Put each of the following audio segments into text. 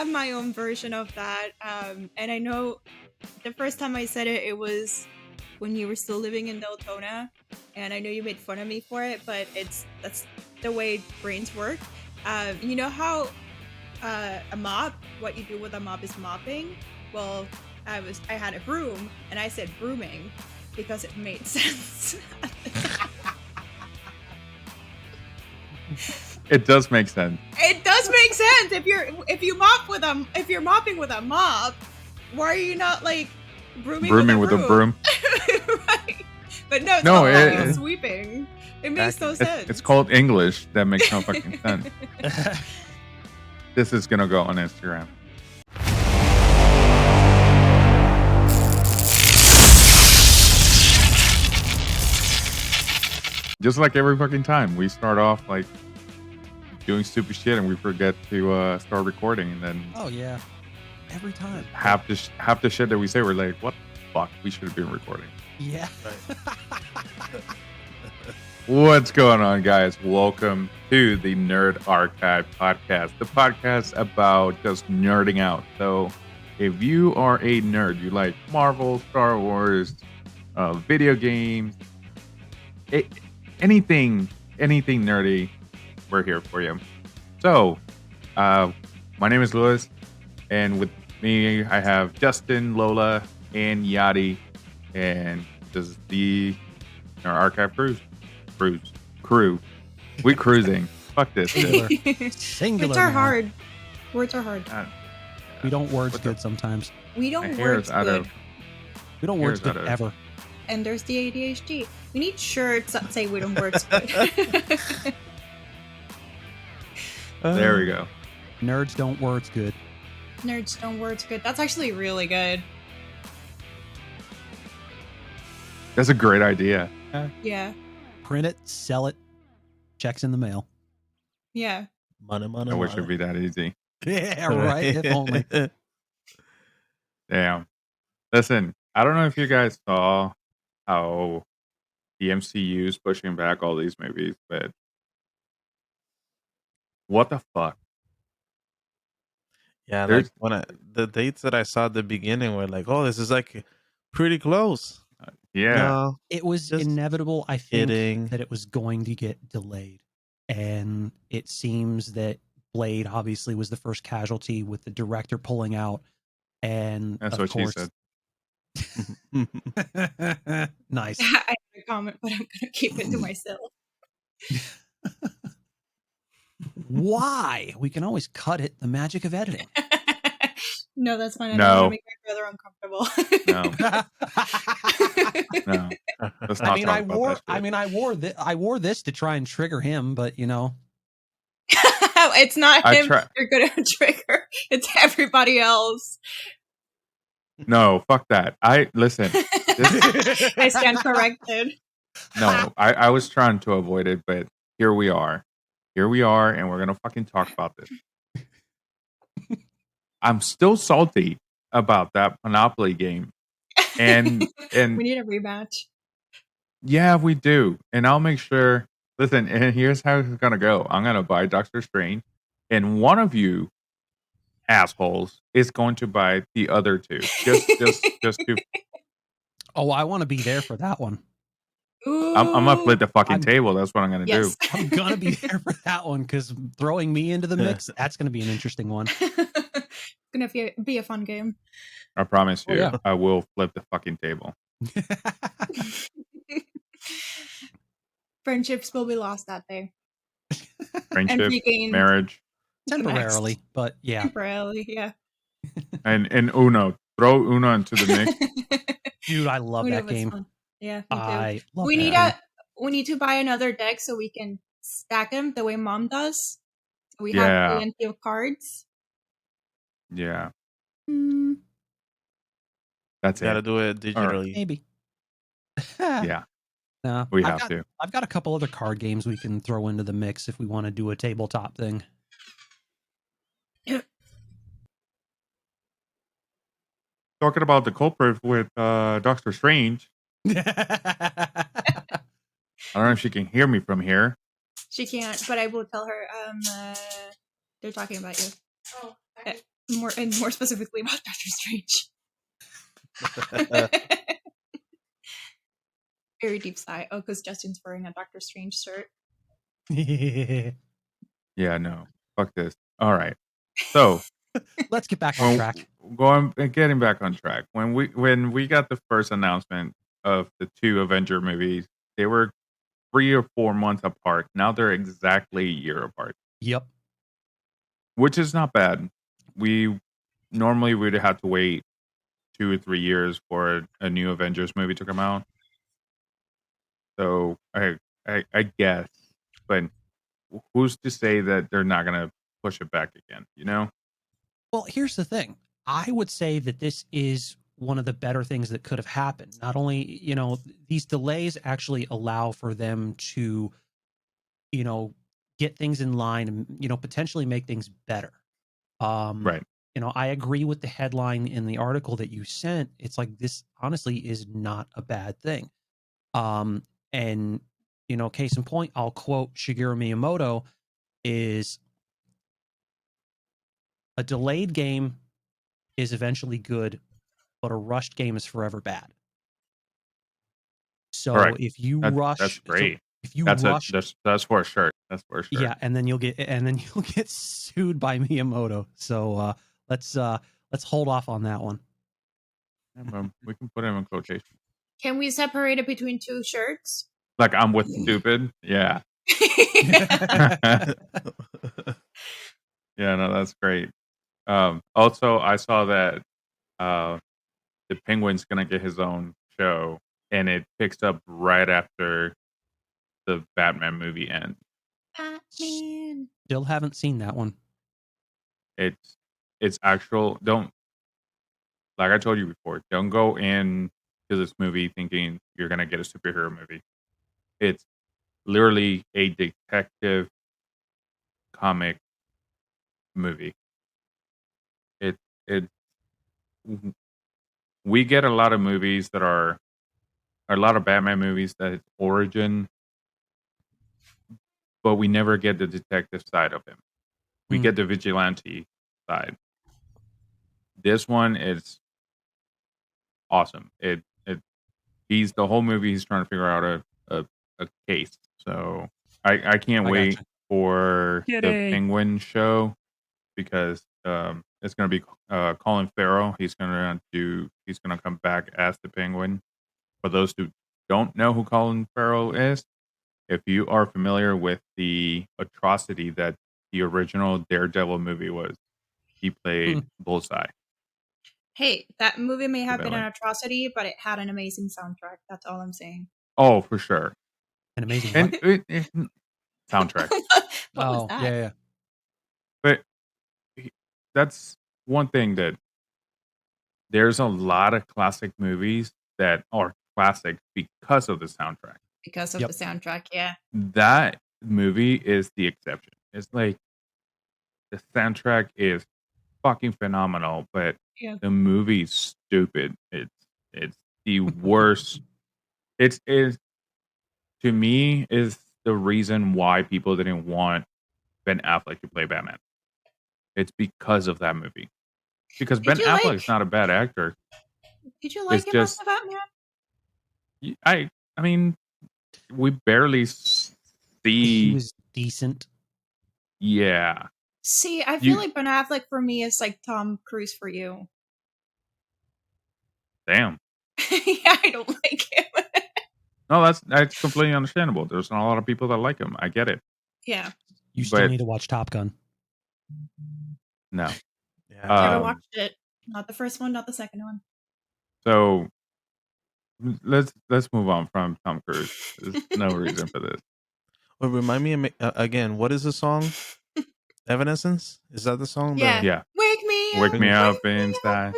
have my own version of that. And I know the first time I said it, it was when you were still living in Deltona, and I know you made fun of me for it, but that's the way brains work. You know how a mop, what you do with a mop is mopping? Well, I had a broom, and I said brooming because it made sense. It does make sense. It does make sense if you're mopping with a mop. Why are you not like brooming with a broom? Right. But no, it's called sweeping. It makes no sense. It's called English. That makes no fucking sense. This is gonna go on Instagram. Just like every fucking time, we start off like doing stupid shit and we forget to start recording, and then every time half the shit that we say, we're like, what the fuck? We should have been recording. Yeah. What's going on, guys? Welcome to the Nerd Archive podcast, the podcast about just nerding out. So if you are a nerd, you like Marvel, Star Wars, video games, anything nerdy, we're here for you. So my name is Louis, and with me I have Justin, Lola, and Yadi, and this is the Nerd Archive crew. We cruising. Fuck this. Singular. Words are hard. We don't words good sometimes. We don't words good. We don't words good ever. And there's the ADHD. We need shirts that say we don't words good. There we go. Nerds don't words good. Nerds don't words good. That's actually really good. That's a great idea. Yeah. Print it, sell it, checks in the mail. Yeah. Money. I wish it'd be that easy. Yeah, right. If only. Damn. Listen, I don't know if you guys saw how the MCU is pushing back all these movies, but what the fuck? Yeah, like the dates that I saw at the beginning were like, oh, this is like pretty close. Yeah. No, it was inevitable, I think, that it was going to get delayed. And it seems that Blade obviously was the first casualty, with the director pulling out. And that's of what course, she said. Nice. I have a comment, but I'm going to keep it to myself. Why? We can always cut it. The magic of editing. No, that's fine. I don't want to make my brother uncomfortable. No. Let's not talk about that shit. I wore this to try and trigger him, but you know. It's not him you're going to trigger. It's everybody else. No, fuck that. Listen. I stand corrected. No, I was trying to avoid it, but here we are. And we're going to fucking talk about this. I'm still salty about that Monopoly game. And we need a rematch. Yeah, we do. And I'll make sure. Listen, and here's how it's going to go. I'm going to buy Doctor Strange, and one of you assholes is going to buy the other two. Just to. Oh, I want to be there for that one. I'm going to flip the fucking table. That's what I'm going to do. I'm going to be there for that one, because throwing me into the mix, that's going to be an interesting one. It's going to be a fun game. I promise you, I will flip the fucking table. Friendships will be lost that day. Friendship, marriage. Temporarily, but yeah. Temporarily, yeah. And Uno. Throw Uno into the mix. Dude, I love that game. Fun. Yeah, I love we need to buy another deck so we can stack them the way Mom does. So we have plenty of cards. Yeah. That's it. Gotta do it digitally. Maybe. Yeah. No, we have to. I've got a couple other card games we can throw into the mix if we want to do a tabletop thing. Talking about the culprit with Doctor Strange. I don't know if she can hear me from here. She can't, but I will tell her they're talking about you. Oh, more specifically about Doctor Strange. Very deep sigh. Oh, because Justin's wearing a Doctor Strange shirt. Yeah, no. Fuck this. All right. So Let's get back on track. Getting back on track. When we got the first announcement of the 2 Avenger movies, they were 3 or 4 months apart. Now they're exactly a year apart, Yep. which is not bad. We normally would have to wait 2 or 3 years for a new Avengers movie to come out. So I guess, but who's to say that they're not gonna push it back again? You know? Well, here's the thing. I would say that this is one of the better things that could have happened. Not only, these delays actually allow for them to, get things in line and, potentially make things better. Right. I agree with the headline in the article that you sent. It's like, this honestly is not a bad thing. And, case in point, I'll quote Shigeru Miyamoto is a delayed game is eventually good, but a rushed game is forever bad. So Correct. if you That's rush, great. if you That's rush, that's for a shirt. That's for a shirt. yeah, and then you'll get sued by Miyamoto. So let's hold off on that one. Yeah, we can put him in quotation. Can we separate it between 2 shirts? Like I'm with stupid. Yeah. Yeah, no, that's great. Also, I saw that the Penguin's gonna get his own show, and it picks up right after the Batman movie ends. Batman. Still haven't seen that one. It's actual. Don't, like I told you before. Don't go in to this movie thinking you're gonna get a superhero movie. It's literally a detective comic movie. It we get a lot of movies that are a lot of Batman movies that it's origin, but we never get the detective side of him. We get the vigilante side. This one is awesome. He's the whole movie. He's trying to figure out a case. So I can't wait for the Penguin show because it's going to be Colin Farrell. He's going to come back as the Penguin. For those who don't know who Colin Farrell is, if you are familiar with the atrocity that the original Daredevil movie was, he played Bullseye. Hey, that movie may have been an atrocity, but it had an amazing soundtrack. That's all I'm saying. Oh, for sure. An amazing soundtrack. What was that? Yeah. But that's one thing that there's a lot of classic movies that are classic because of the soundtrack. Because of the soundtrack, yeah. That movie is the exception. It's like the soundtrack is fucking phenomenal, but the movie's stupid. It's the worst. It is, to me, is the reason why people didn't want Ben Affleck to play Batman. It's because of that movie. Because Ben Affleck is not a bad actor. Did you like him as the Batman? I mean, we barely see. He was decent. Yeah. See, I feel like Ben Affleck for me is like Tom Cruise for you. Damn. Yeah, I don't like him. No, that's completely understandable. There's not a lot of people that like him. I get it. Yeah. You still need to watch Top Gun. No. Yeah. Never watched it. Not the first one, not the second one. So let's move on from Tom Cruise. There's no reason for this. Well, remind me again. What is the song? Evanescence? Is that the song? Yeah. Yeah. Wake me up inside.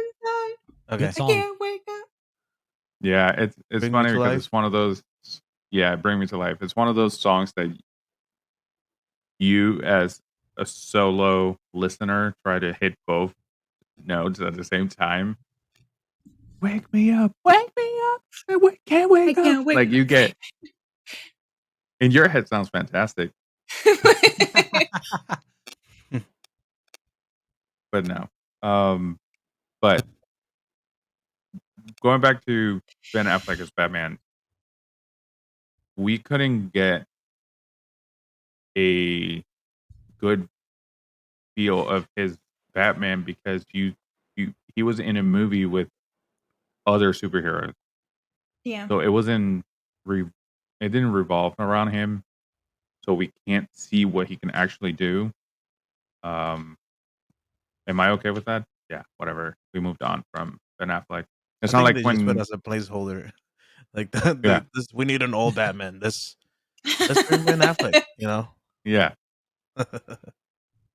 Okay. I can't wake up. Yeah, it's Bring funny Me to because Life? it's one of those. Yeah, Bring Me to Life. It's one of those songs that you, as a solo listener, try to hit both notes at the same time. Wake me up! Wake me up! I can't wake up! Like you get in your head sounds fantastic, but no. But going back to Ben Affleck as Batman, we couldn't get a good feel of his Batman because he was in a movie with other superheroes, Yeah. so it didn't revolve around him, so we can't see what he can actually do. Um, am I okay with that? Yeah, whatever. We moved on from Ben Affleck. I It's not think like they just put when as a placeholder. Like that, yeah, this we need an old Batman. Let's bring Ben Affleck. You know, yeah.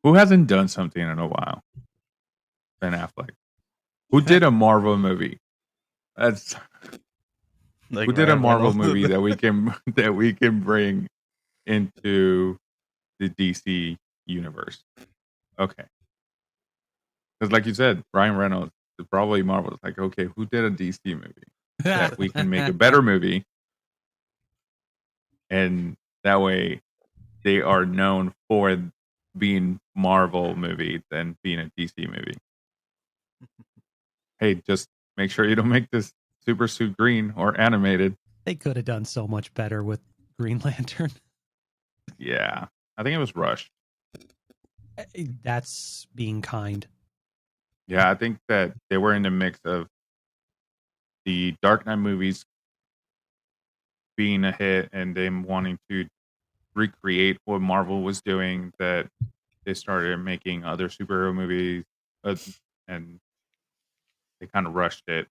Who hasn't done something in a while? Ben Affleck. Who did a Marvel movie? That's like who did a Ryan Marvel Reynolds. movie that we can that we can bring into the DC universe. Okay, because like you said, Ryan Reynolds is probably Marvel. It's like, okay, who did a DC movie that we can make a better movie, and that way they are known for being Marvel movie than being a DC movie. Hey, just make sure you don't make this super suit green or animated. They could have done so much better with Green Lantern. Yeah, I think it was rushed. That's being kind. Yeah, I think that they were in the mix of the Dark Knight movies being a hit and them wanting to recreate what Marvel was doing. That they started making other superhero movies, uh, and they kind of rushed it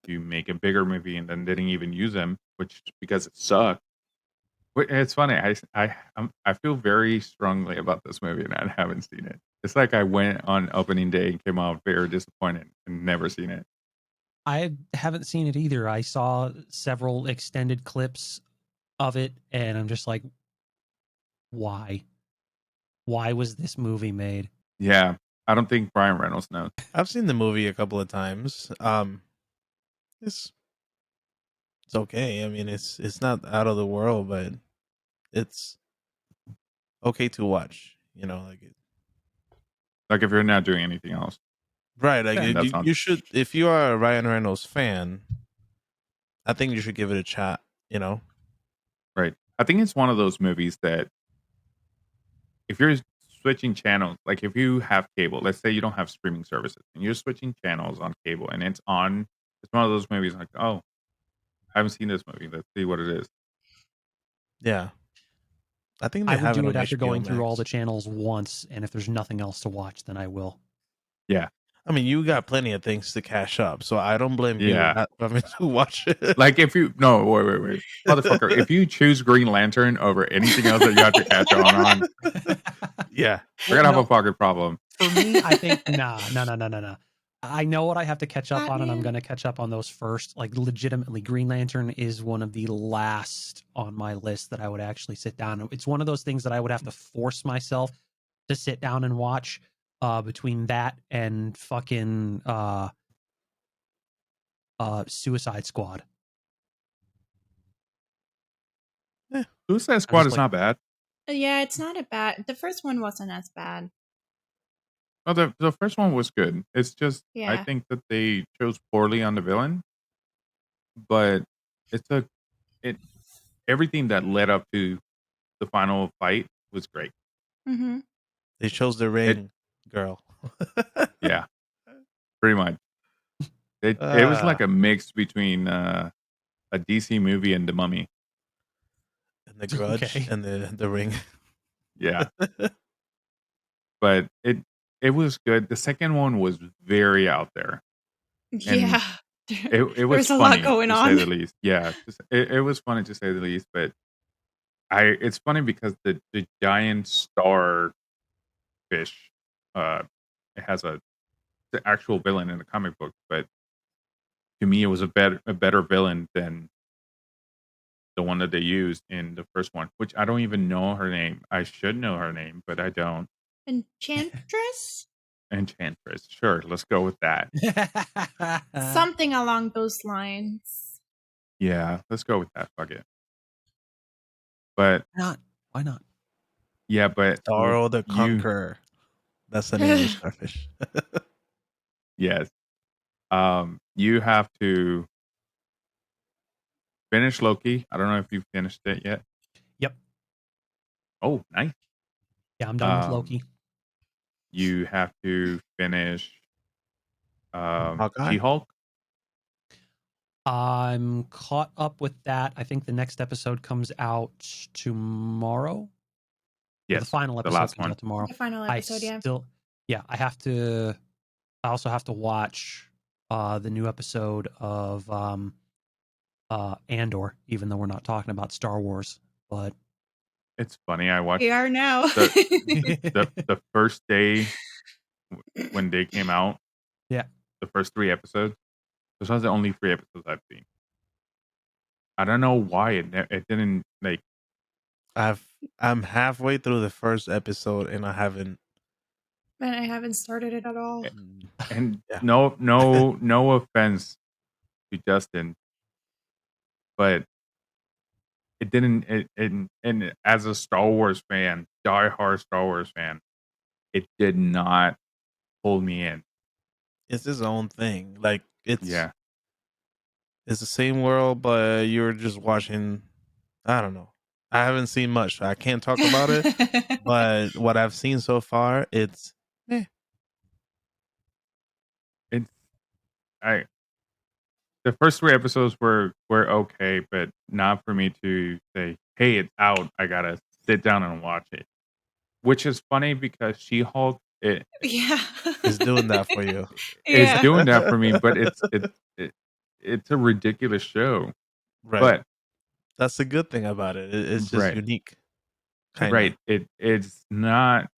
to make a bigger movie, and then didn't even use them, which because it sucked. It's funny. I feel very strongly about this movie, and I haven't seen it. It's like I went on opening day and came out very disappointed and never seen it. I haven't seen it either. I saw several extended clips of it, and I'm just like, why? Why was this movie made? Yeah, I don't think Brian Reynolds knows. I've seen the movie a couple of times. It's it's okay. I mean, it's not out of the world, but it's okay to watch. You know, like Like if you're not doing anything else, right. Like then that's not you should, if you are a Ryan Reynolds fan, I think you should give it a shot. You know, right. I think it's one of those movies that if you're switching channels, like if you have cable, let's say you don't have streaming services and you're switching channels on cable and it's on, it's one of those movies like, oh, I haven't seen this movie. Let's see what it is. yeah. I think they I would have it do it on after HBO going through all Max. the channels once, and if there's nothing else to watch, then I will. Yeah. I mean, you got plenty of things to cash up, so I don't blame you Yeah. not having to watch it. Like if you, no, wait. Motherfucker, if you choose Green Lantern over anything else that you have to catch on, yeah, we're going to have No, a fucking problem. for me, I think no. I know what I have to catch up on, and I'm Batman. going to catch up on those first. Like, legitimately, Green Lantern is one of the last on my list that I would actually sit down. It's one of those things that I would have to force myself to sit down and watch. Between that and fucking Suicide Squad. Suicide I'm Squad just is like, not bad. Yeah, it's not a bad. The first one wasn't as bad. No, the first one was good. It's just I Yeah. think that they chose poorly on the villain, but it's a it everything that led up to the final fight was great. Mm-hmm. they chose the It ring, girl. yeah, pretty much. It was Ah, like a mix between a DC movie and The Mummy. and the Grudge okay. and the ring. Yeah, but it was good. The second one was very out there, and Yeah. it was There's a lot funny going to say on. the least. Yeah, it was funny to say the least. But it's funny because the giant star fish, it has the actual villain in the comic book, but to me, it was a better villain than the one that they used in the first one, which I don't even know her name. I should know her name, but I don't. Enchantress? Enchantress. Sure, let's go with that. Something along those lines. Yeah, let's go with that. Fuck it. But not. Why not? yeah, but Sorrow the you Conqueror. That's the name of the starfish. Yes. You have to finish Loki. I don't know if you've finished it yet. Yep. Oh, nice. Yeah, I'm done with Um, Loki. You have to finish Hawkeye? She-Hulk. I'm caught up with that. I think the next episode comes out tomorrow. Or the Yes, final the episode last comes one. out tomorrow. The final episode, yeah. I have to. I also have to watch the new episode of Andor, even though we're not talking about Star Wars. But It's funny. I watched We are now. the the first day when they came out. Yeah. The first 3 episodes. Those are the only 3 episodes I've seen. I don't know why it didn't like. I'm halfway through the first episode and I haven't. Man, I haven't started it at all. And Yeah. no offense to Justin, but it didn't. And as a Star Wars fan, diehard Star Wars fan, it did not pull me in. It's his own thing. Like Yeah, it's the same world, but you're just watching. I don't know. I haven't seen much, so I can't talk about it. But what I've seen so far, it's it's I. The first 3 episodes were okay, but not for me to say, "Hey, it's out. I gotta sit down and watch it." Which is funny because She-Hulk Yeah. it's doing that for you. is Yeah. doing that for me, but it's a ridiculous show. Right. But That's the good thing about it. It's just right, unique. Kind right. of. It's not.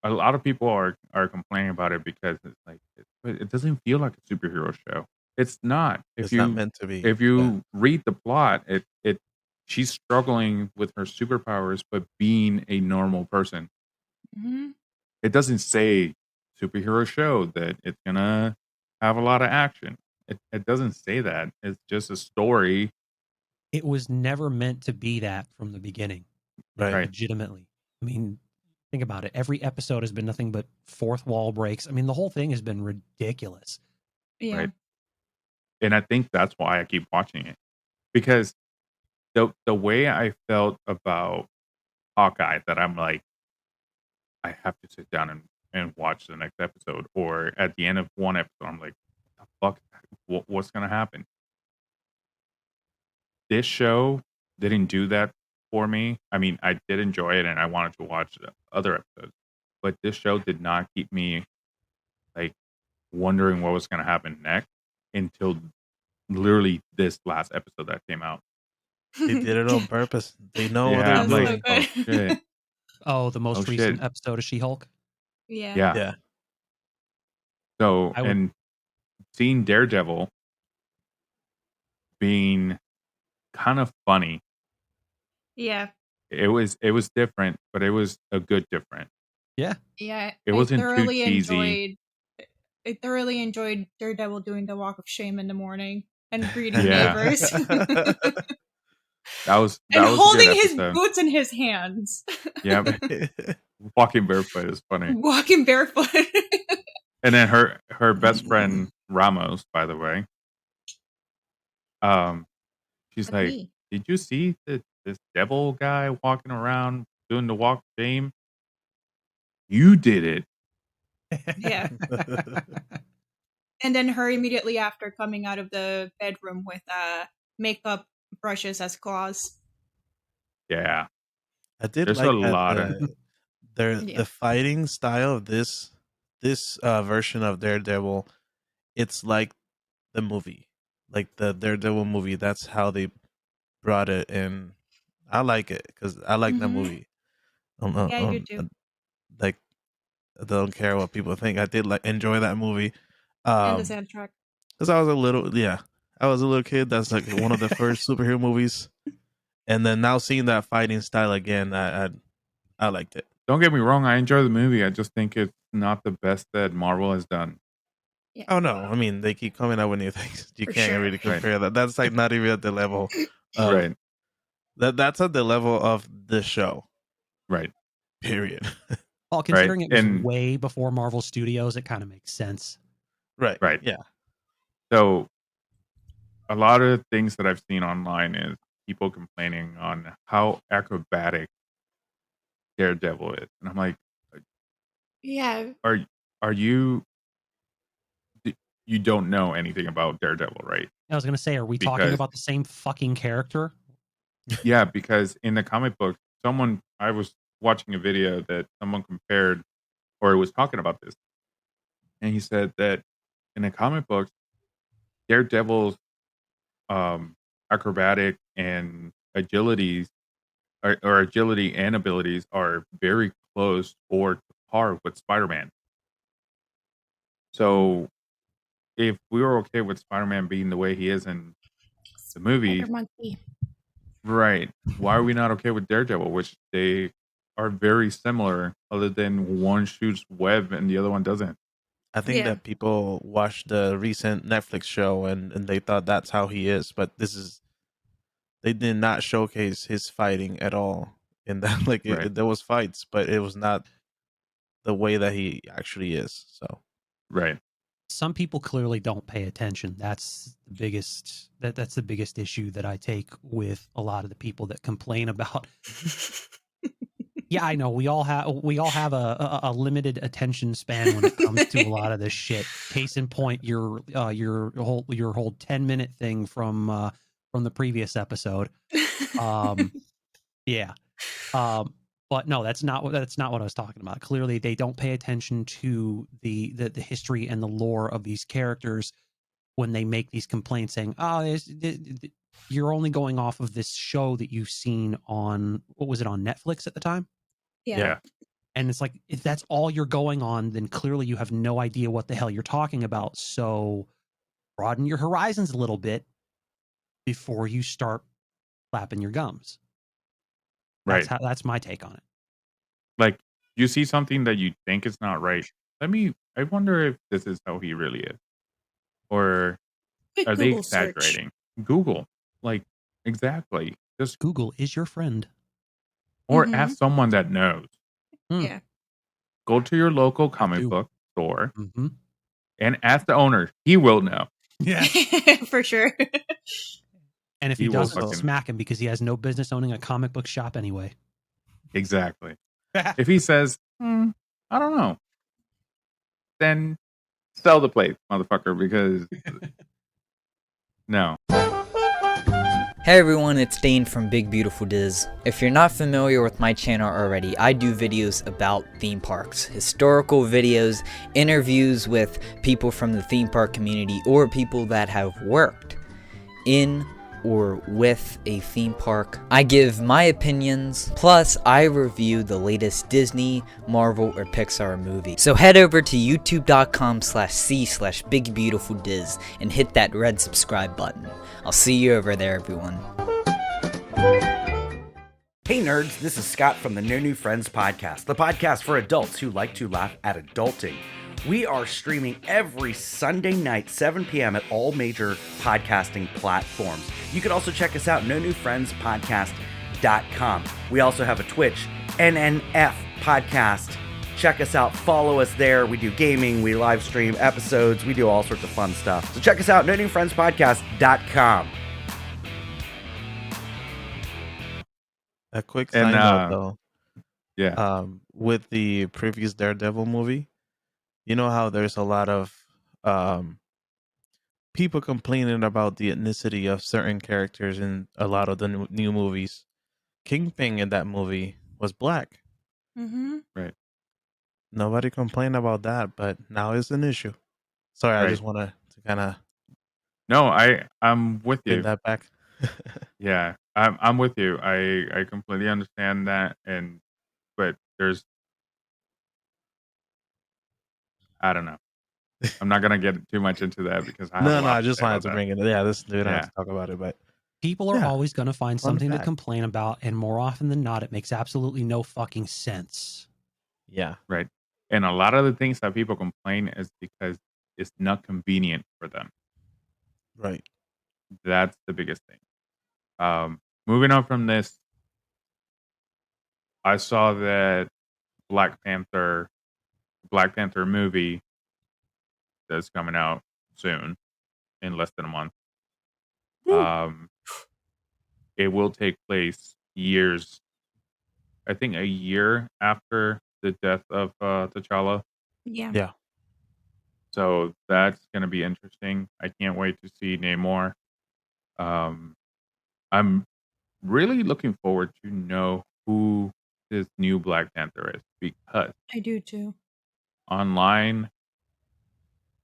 A lot of people are complaining about it because it's like it doesn't feel like a superhero show. It's not. It's not meant to be. If you read the plot, it she's struggling with her superpowers, but being a normal person. Mhm. It doesn't say superhero show that it's gonna have a lot of action. It doesn't say that. It's just a story. it was never meant to be that from the beginning. Right. Right. Legitimately. I mean, think about it. Every episode has been nothing but fourth wall breaks. I mean, the whole thing has been ridiculous. Yeah. Right. And I think that's why I keep watching it. Because the way I felt about Hawkeye, that I'm like, I have to sit down and watch the next episode. Or at the end of one episode, I'm like, the fuck, what's gonna happen? This show didn't do that for me. I mean, I did enjoy it and I wanted to watch the other episodes, but this show did not keep me like wondering what was gonna happen next until literally this last episode that came out. They did it on purpose. They know what Yeah, they're I'm That's so like, doing. oh good. shit. Oh, the Oh most shit. recent episode of She-Hulk. Yeah. Yeah. Yeah. So I would and seeing Daredevil being kind of funny, Yeah. it was different, but it was a good different. Yeah. Yeah. It wasn't too cheesy. I thoroughly enjoyed Daredevil doing the walk of shame in the morning and greeting Yeah. neighbors. That was And a good holding his episode. boots in his hands. Yeah. Walking barefoot is funny. Walking barefoot. And then her best friend Ramos, by the way, she's That's like, me. "Did you see this devil guy walking around doing the walk of shame? You did it." Yeah. And then her immediately after coming out of the bedroom with makeup brushes as claws. Yeah. I did There's a like that lot of Yeah. the fighting style of this version of Daredevil, it's like the movie. Like the Daredevil movie, that's how they brought it in. I like it because I like that Mhm. movie. Yeah, I do too. Like I don't care what people think. I did like enjoy that movie. And the soundtrack. Because I was a little kid. That's like one of the first superhero movies, and then now seeing that fighting style again, I liked it. Don't get me wrong, I enjoy the movie. I just think it's not the best that Marvel has done. Yeah. Oh no, I mean they keep coming out with new things. You For can't sure. really compare that. That's like not even at the level of Right. that's at the level of the show. Right. Period. Well, considering it was And way before Marvel Studios, it kind of makes sense. Right. Yeah. So a lot of things that I've seen online is people complaining on how acrobatic Daredevil is, and I'm like, Yeah. are are you you don't know anything about Daredevil, right? I was gonna say, are we talking Because about the same fucking character? yeah, because in the comic book, I was watching a video that someone compared or was talking about this, and he said that in the comic books, Daredevil's um, acrobatic and agilities or agility and abilities are very close or to par with Spider-Man. So if we were okay with Spider-Man being the way he is in the Spider movies, Monkey. right? Why are we not okay with Daredevil, which they are very similar, other than one shoots web and the other one doesn't? I think Yeah. that people watched the recent Netflix show and they thought that's how he is, but they did not showcase his fighting at all. In that, like, Right, there was fights, but it was not the way that he actually is. So right, Some people clearly don't pay attention. That's the biggest issue that I take with a lot of the people that complain about. Yeah, I know we all have a limited attention span when it comes to a lot of this shit. Case in point, your whole 10-minute thing from the previous episode. Um, yeah. But no, that's not what I was talking about. Clearly, they don't pay attention to the history and the lore of these characters when they make these complaints, saying, "Oh, you're only going off of this show that you've seen on what was it on Netflix at the time?" Yeah. yeah, And it's like, if that's all you're going on, then clearly you have no idea what the hell you're talking about. So broaden your horizons a little bit before you start flapping your gums. right. That's my take on it. Like you see something that you think is not right. I wonder if this is how he really is, or Quick are they Google search. exaggerating? Google, like exactly. Just Google is your friend. or Mm-hmm. ask someone that knows. Hmm, Yeah. Go to your local have comic to. book store Mm-hmm. and ask the owner. He will know. Yeah. For sure. And if he He will doesn't, fucking smack him because he has no business owning a comic book shop anyway. exactly. If he says, I don't know, then sell the place, motherfucker, because no. Hey everyone, it's Dane from Big Beautiful Diz. If you're not familiar with my channel already, I do videos about theme parks, historical videos, interviews with people from the theme park community or people that have worked in or with a theme park. I give my opinions, plus I review the latest Disney, Marvel, or Pixar movie. So head over to youtube.com/c/bigbeautifuldiz and hit that red subscribe button. I'll see you over there, everyone. Hey nerds, this is Scott from the No New Friends podcast, the podcast for adults who like to laugh at adulting. We are streaming every Sunday night, 7 p.m. at all major podcasting platforms. You can also check us out, nonewfriendspodcast.com. We also have a Twitch, NNF podcast. Check us out, follow us there. We do gaming, we live stream episodes, we do all sorts of fun stuff. So check us out, nonewfriendspodcast.com. a quick And side note though, yeah, with the previous Daredevil movie, you know how there's a lot of um people complaining about the ethnicity of certain characters in a lot of the new movies. Kingpin in that movie was black. Mm-hmm. right, Nobody complained about that, but now it's an issue. Sorry, I right. just want to kind of No, I'm with bring you. that back. Yeah, I'm with you. I completely understand that, and but there's I don't know. I'm not gonna get too much into that because I have a No, lot I to just say wanted about to that. bring it. Yeah, this we don't have Yeah, to talk about it, but People are yeah, always going to find fun something to fact. complain about, and more often than not, it makes absolutely no fucking sense. Yeah, right. And a lot of the things that people complain is because it's not convenient for them. right. That's the biggest thing. Moving on from this, I saw that Black Panther Black Panther movie that's coming out soon in less than a month. Woo. It will take place years, I think a year after the death of T'Challa. Yeah. Yeah. So that's going to be interesting. I can't wait to see Namor. I'm really looking forward to know who this new Black Panther is, because I do too. online,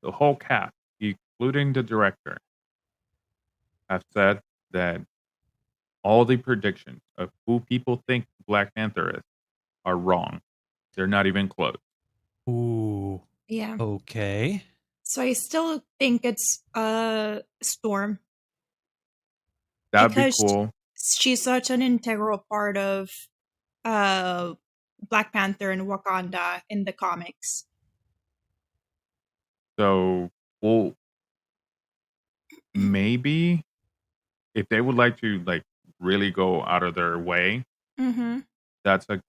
the whole cast, including the director, have said that all the predictions of who people think Black Panther is are wrong. They're not even close. Ooh. Yeah. Okay. So I still think it's Storm That'd be because cool. she's such an integral part of uh Black Panther and Wakanda in the comics. So, well, maybe if they would like to like really go out of their way, Mm-hmm. that's a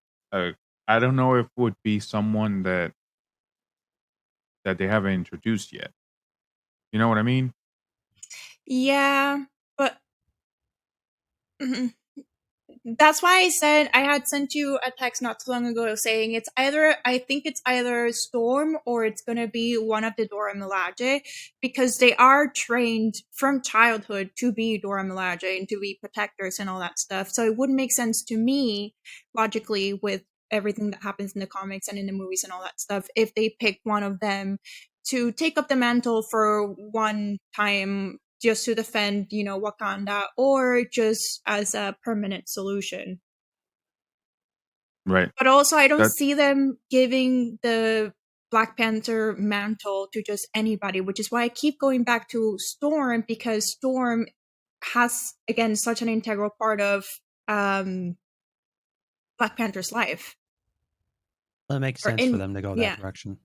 I don't know if it would be someone that they haven't introduced yet. You know what I mean? Yeah, but mhm. That's why I said I had sent you a text not too long ago saying it's either I think it's either Storm or it's gonna be one of the Dora Milaje because they are trained from childhood to be Dora Milaje and to be protectors and all that stuff. So it wouldn't make sense to me logically with everything that happens in the comics and in the movies and all that stuff if they pick one of them to take up the mantle for one time just to defend, Wakanda, or just as a permanent solution. Right. But also, I don't That see them giving the Black Panther mantle to just anybody, which is why I keep going back to Storm, because Storm has, again, such an integral part of Black Panther's life. That makes Or sense for them to go yeah. that direction.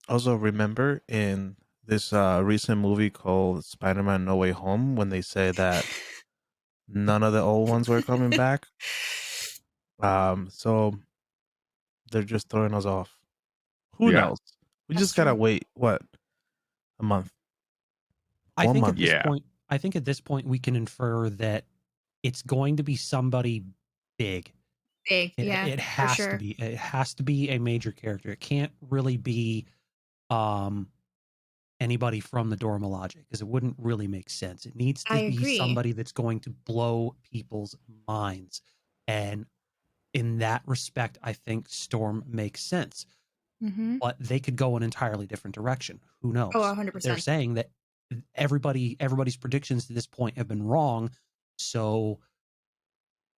Also, remember in this recent movie called Spider-Man: No Way Home when they said that none of the old ones were coming back? So they're just throwing us off. Who Yeah. knows? We That's just gotta true. wait. What? A month? I 1 think month? Yeah. at this point we can infer that it's going to be somebody big. Big, It yeah, it for has to sure. be. It has to be a major character. It can't really be anybody from the Dora Milaje because it wouldn't really make sense. It needs I to be agree. somebody that's going to blow people's minds. And in that respect, I think Storm makes sense. Mm-hmm. But they could go an entirely different direction. Who knows? Oh, They're 100%. saying that everybody's predictions to this point have been wrong. So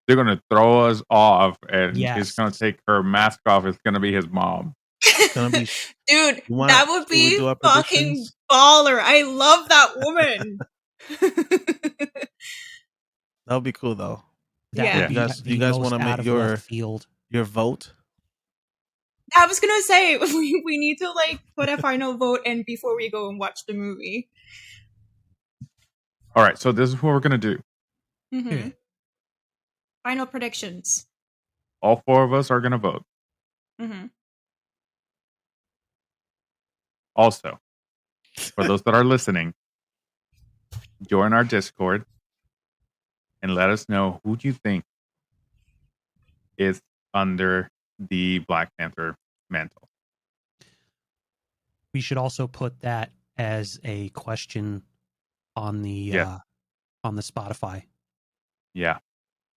They're gonna throw us off, and he's yes, gonna take her mask off. It's gonna be his mom. It's gonna be. Dude, You wanna? that would Should we be do our fucking predictions? baller. I love that woman. That would be cool though. that would Yeah. Yeah. You be guys, you the guys most want to out make of left field. your vote? I was gonna say we need to put a final vote in before we go and watch the movie. All right. So this is what we're gonna do. Mm-hmm. Final predictions. All four of us are gonna vote. Mm-hmm. Also, for those that are listening, join our Discord and let us know who do you think is under the Black Panther mantle. We should also put that as a question on the Yeah. Spotify. Yeah.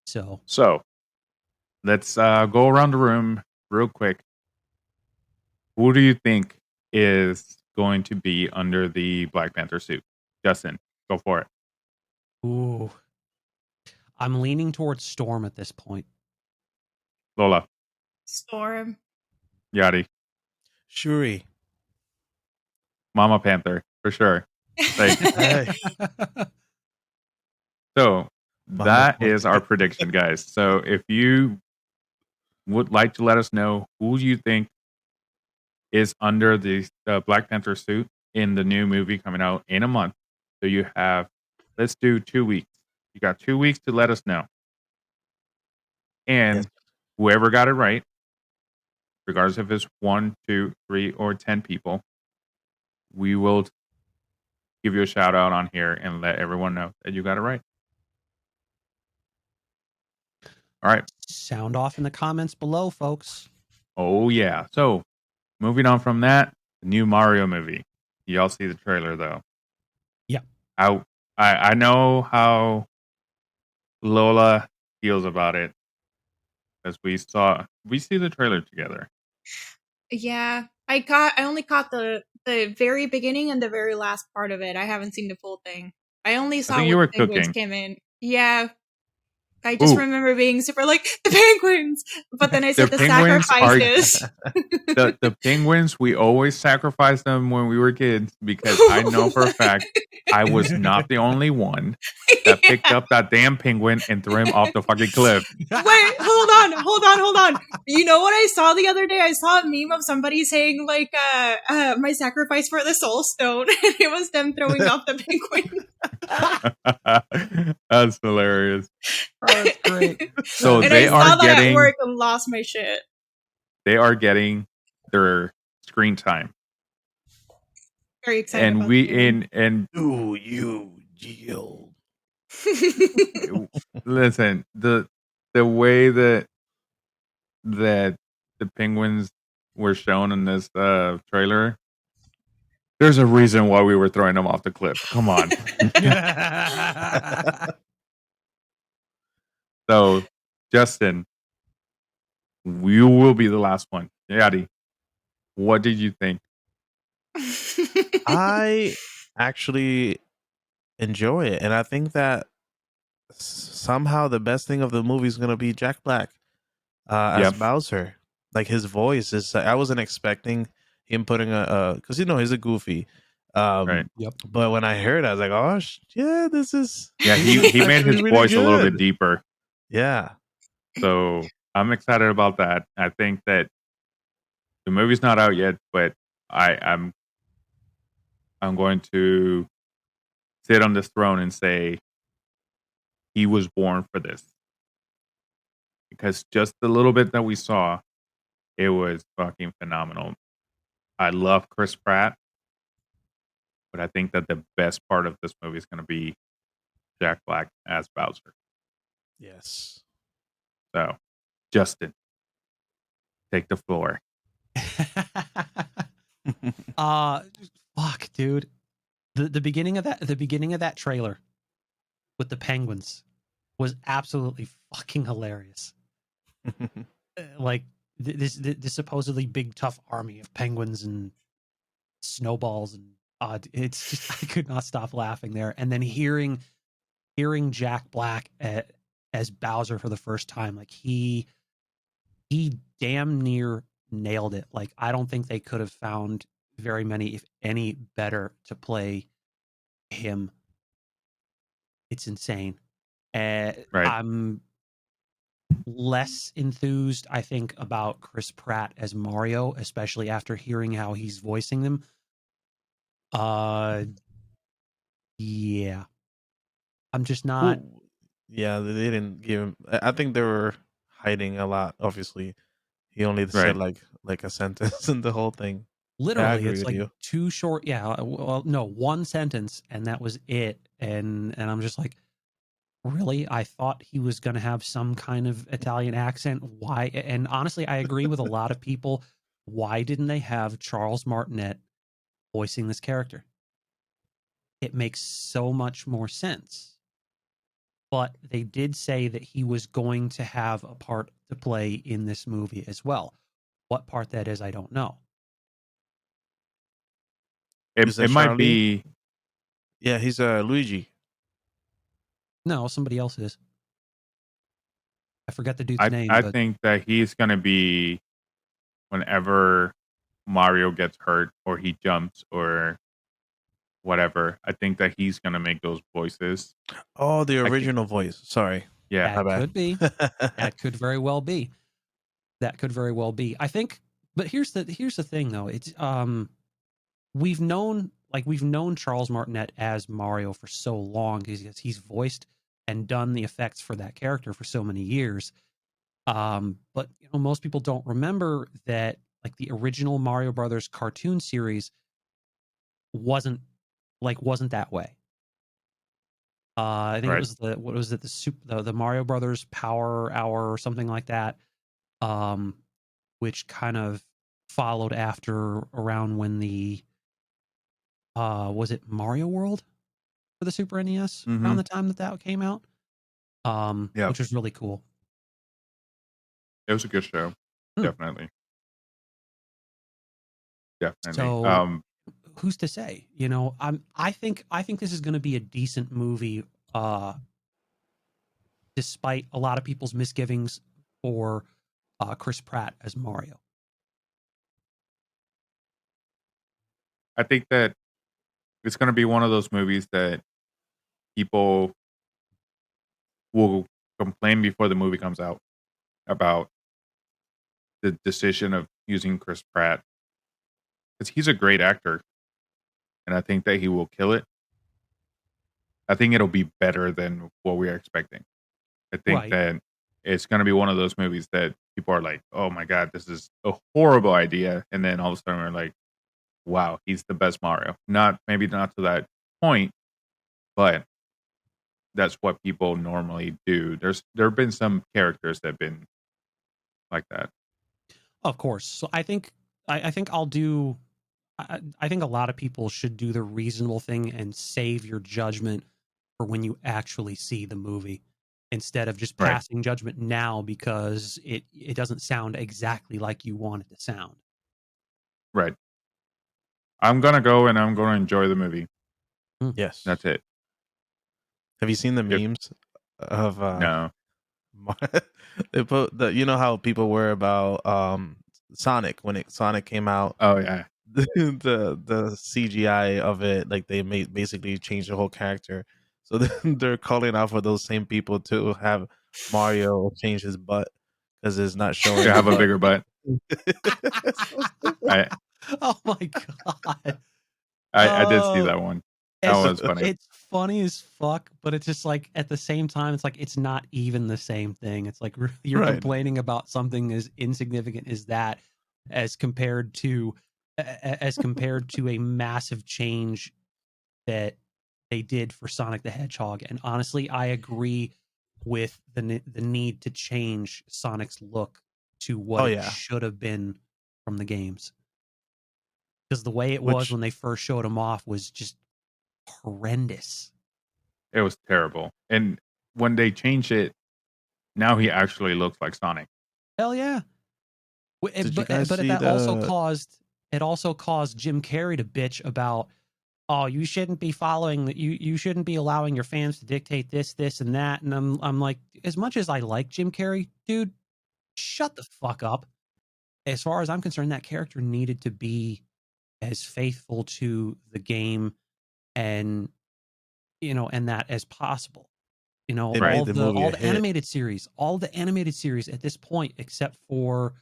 So So let's go around the room real quick. Who do you think is going to be under the Black Panther suit? Justin, go for it. ooh, I'm leaning towards Storm at this point. Lola, Storm. Yadi, Shuri. Mama Panther, for sure. Like, Hey. so Mama that is our prediction, guys. So if you would like to let us know who you think is under the Black Panther suit in the new movie coming out in a month, so you have, let's do 2 weeks. You got 2 weeks to let us know. And Yes. whoever got it right, regardless if it's 1, 2, 3, or 10 people, we will give you a shout out on here and let everyone know that you got it right. All right. Sound off in the comments below, folks. Oh yeah. So moving on from that, the new Mario movie. Y'all see the trailer though? Yeah. I know how Lola feels about it because we see the trailer together. Yeah, I only caught the very beginning and the very last part of it. I haven't seen the full thing. I only I saw think you when were the penguins cooking. came in. Yeah, I just Ooh, remember being super like the penguins, but then I the said the penguins are sacrifices. the penguins. We always sacrificed them when we were kids because I know for a fact I was not the only one that picked Yeah. up that damn penguin and threw him off the fucking cliff. Wait, hold on. You know what I saw the other day? I saw a meme of somebody saying like, my sacrifice for the soul stone, and it was them throwing off the penguin. That's hilarious. Oh, that's great. So And they I are saw that at getting work and lost my shit. their screen time, Very excited and about the movie. Do you yield? listen, the way that the penguins were shown in this trailer, there's a reason why we were throwing them off the cliff. Come on. So, Justin, you will be the last one. Yadi, what did you think? I actually enjoy it, and I think that somehow the best thing of the movie is gonna be Jack Black as Yep. Bowser. Like his voice is, I wasn't expecting him putting because he's a goofy. Right. Yep. But when I heard, it, I was like, oh yeah, this is Yeah, he made actually his really voice a little bit good. deeper. Yeah, So I'm excited about that. I think that the movie's not out yet, but I'm going to sit on this throne and say he was born for this. Because just the little bit that we saw, it was fucking phenomenal. I love Chris Pratt, but I think that the best part of this movie is going to be Jack Black as Bowser. yes. So, Justin, take the floor. uh fuck, dude. The beginning of that trailer with the penguins was absolutely fucking hilarious. Like this supposedly big tough army of penguins and snowballs and it's just I could not stop laughing there. And then hearing Jack Black as Bowser for the first time, like he damn near nailed it. Like I don't think they could have found very many, if any, better to play him. It's insane. Right. I'm less enthused, I think, about Chris Pratt as Mario, especially after hearing how he's voicing them. Yeah. I'm just not. Well, yeah, they didn't give him. I think they were hiding a lot. Obviously, he only said Right. like a sentence in the whole thing. I Literally, agree it's with like you. too short. Yeah, well, no, one sentence, and that was it. And I'm just like, really? I thought he was going to have some kind of Italian accent. Why? And honestly, I agree with a lot of people. Why didn't they have Charles Martinet voicing this character? It makes so much more sense. But they did say that he was going to have a part to play in this movie as well. What part that is, I don't know. Is that It might Charlie? be. Yeah, he's Luigi. No, somebody else is. I forgot the dude's name, I but think that he's going to be whenever Mario gets hurt or he jumps or whatever. I think that he's going to make those voices. Oh, the I can, original voice. Sorry, yeah. my that bad. could be. That could very well be. That could very well be. I think, but here's the thing though. It's we've known Charles Martinet as Mario for so long because he's voiced and done the effects for that character for so many years. But most people don't remember that like the original Mario Brothers cartoon series wasn't that way. I think it Right. was the Mario Brothers Power Hour or something like that, which kind of followed after around when the was it Mario World for the Super NES around the time that came out, Yeah. which was really cool. It was a good show. Definitely. So who's to say? You know, I think this is going to be a decent movie, despite a lot of people's misgivings for Chris Pratt as Mario. I think that it's going to be one of those movies that people will complain before the movie comes out about the decision of using Chris Pratt, because he's a great actor, and I think that he will kill it. I think it'll be better than what we are expecting. I think Right. that it's going to be one of those movies that people are like, "Oh my god, this is a horrible idea," and then all of a sudden we're like, "Wow, he's the best Mario." Maybe not to that point, but that's what people normally do. There have been some characters that have been like that. Of course. So I think I'll do. I think a lot of people should do the reasonable thing and save your judgment for when you actually see the movie, instead of just Right. passing judgment now because it doesn't sound exactly like you want it to sound. Right. I'm gonna go and I'm gonna enjoy the movie. Yes. That's it. Have you seen the If memes of no. they put you know how people were about Sonic when Sonic came out? Oh yeah. The CGI of it, like they made basically changed the whole character. So then they're calling out for those same people to have Mario change his butt because it's not showing To the have a butt. bigger butt. So stupid. I Oh my god. I did see Oh, that one. That was funny. it's funny as fuck, but it's just like at the same time, it's like it's not even the same thing. It's like you're Right. complaining about something as insignificant as that, as compared to a massive change that they did for Sonic the Hedgehog. And honestly, I agree with the need to change Sonic's look to what Oh it yeah. should have been from the games, because the way it was Which when they first showed him off was just horrendous. It was terrible. And when they changed it, now he actually looks like Sonic. Hell yeah. did you guys But see that also the caused Jim Carrey to bitch about, oh, you shouldn't be following that, you shouldn't be allowing your fans to dictate this and that. And I'm like, as much as I like Jim Carrey, dude, shut the fuck up. As far as I'm concerned, that character needed to be as faithful to the game and and that as possible. they Right. made the movie All a the hit? animated series at this point, except for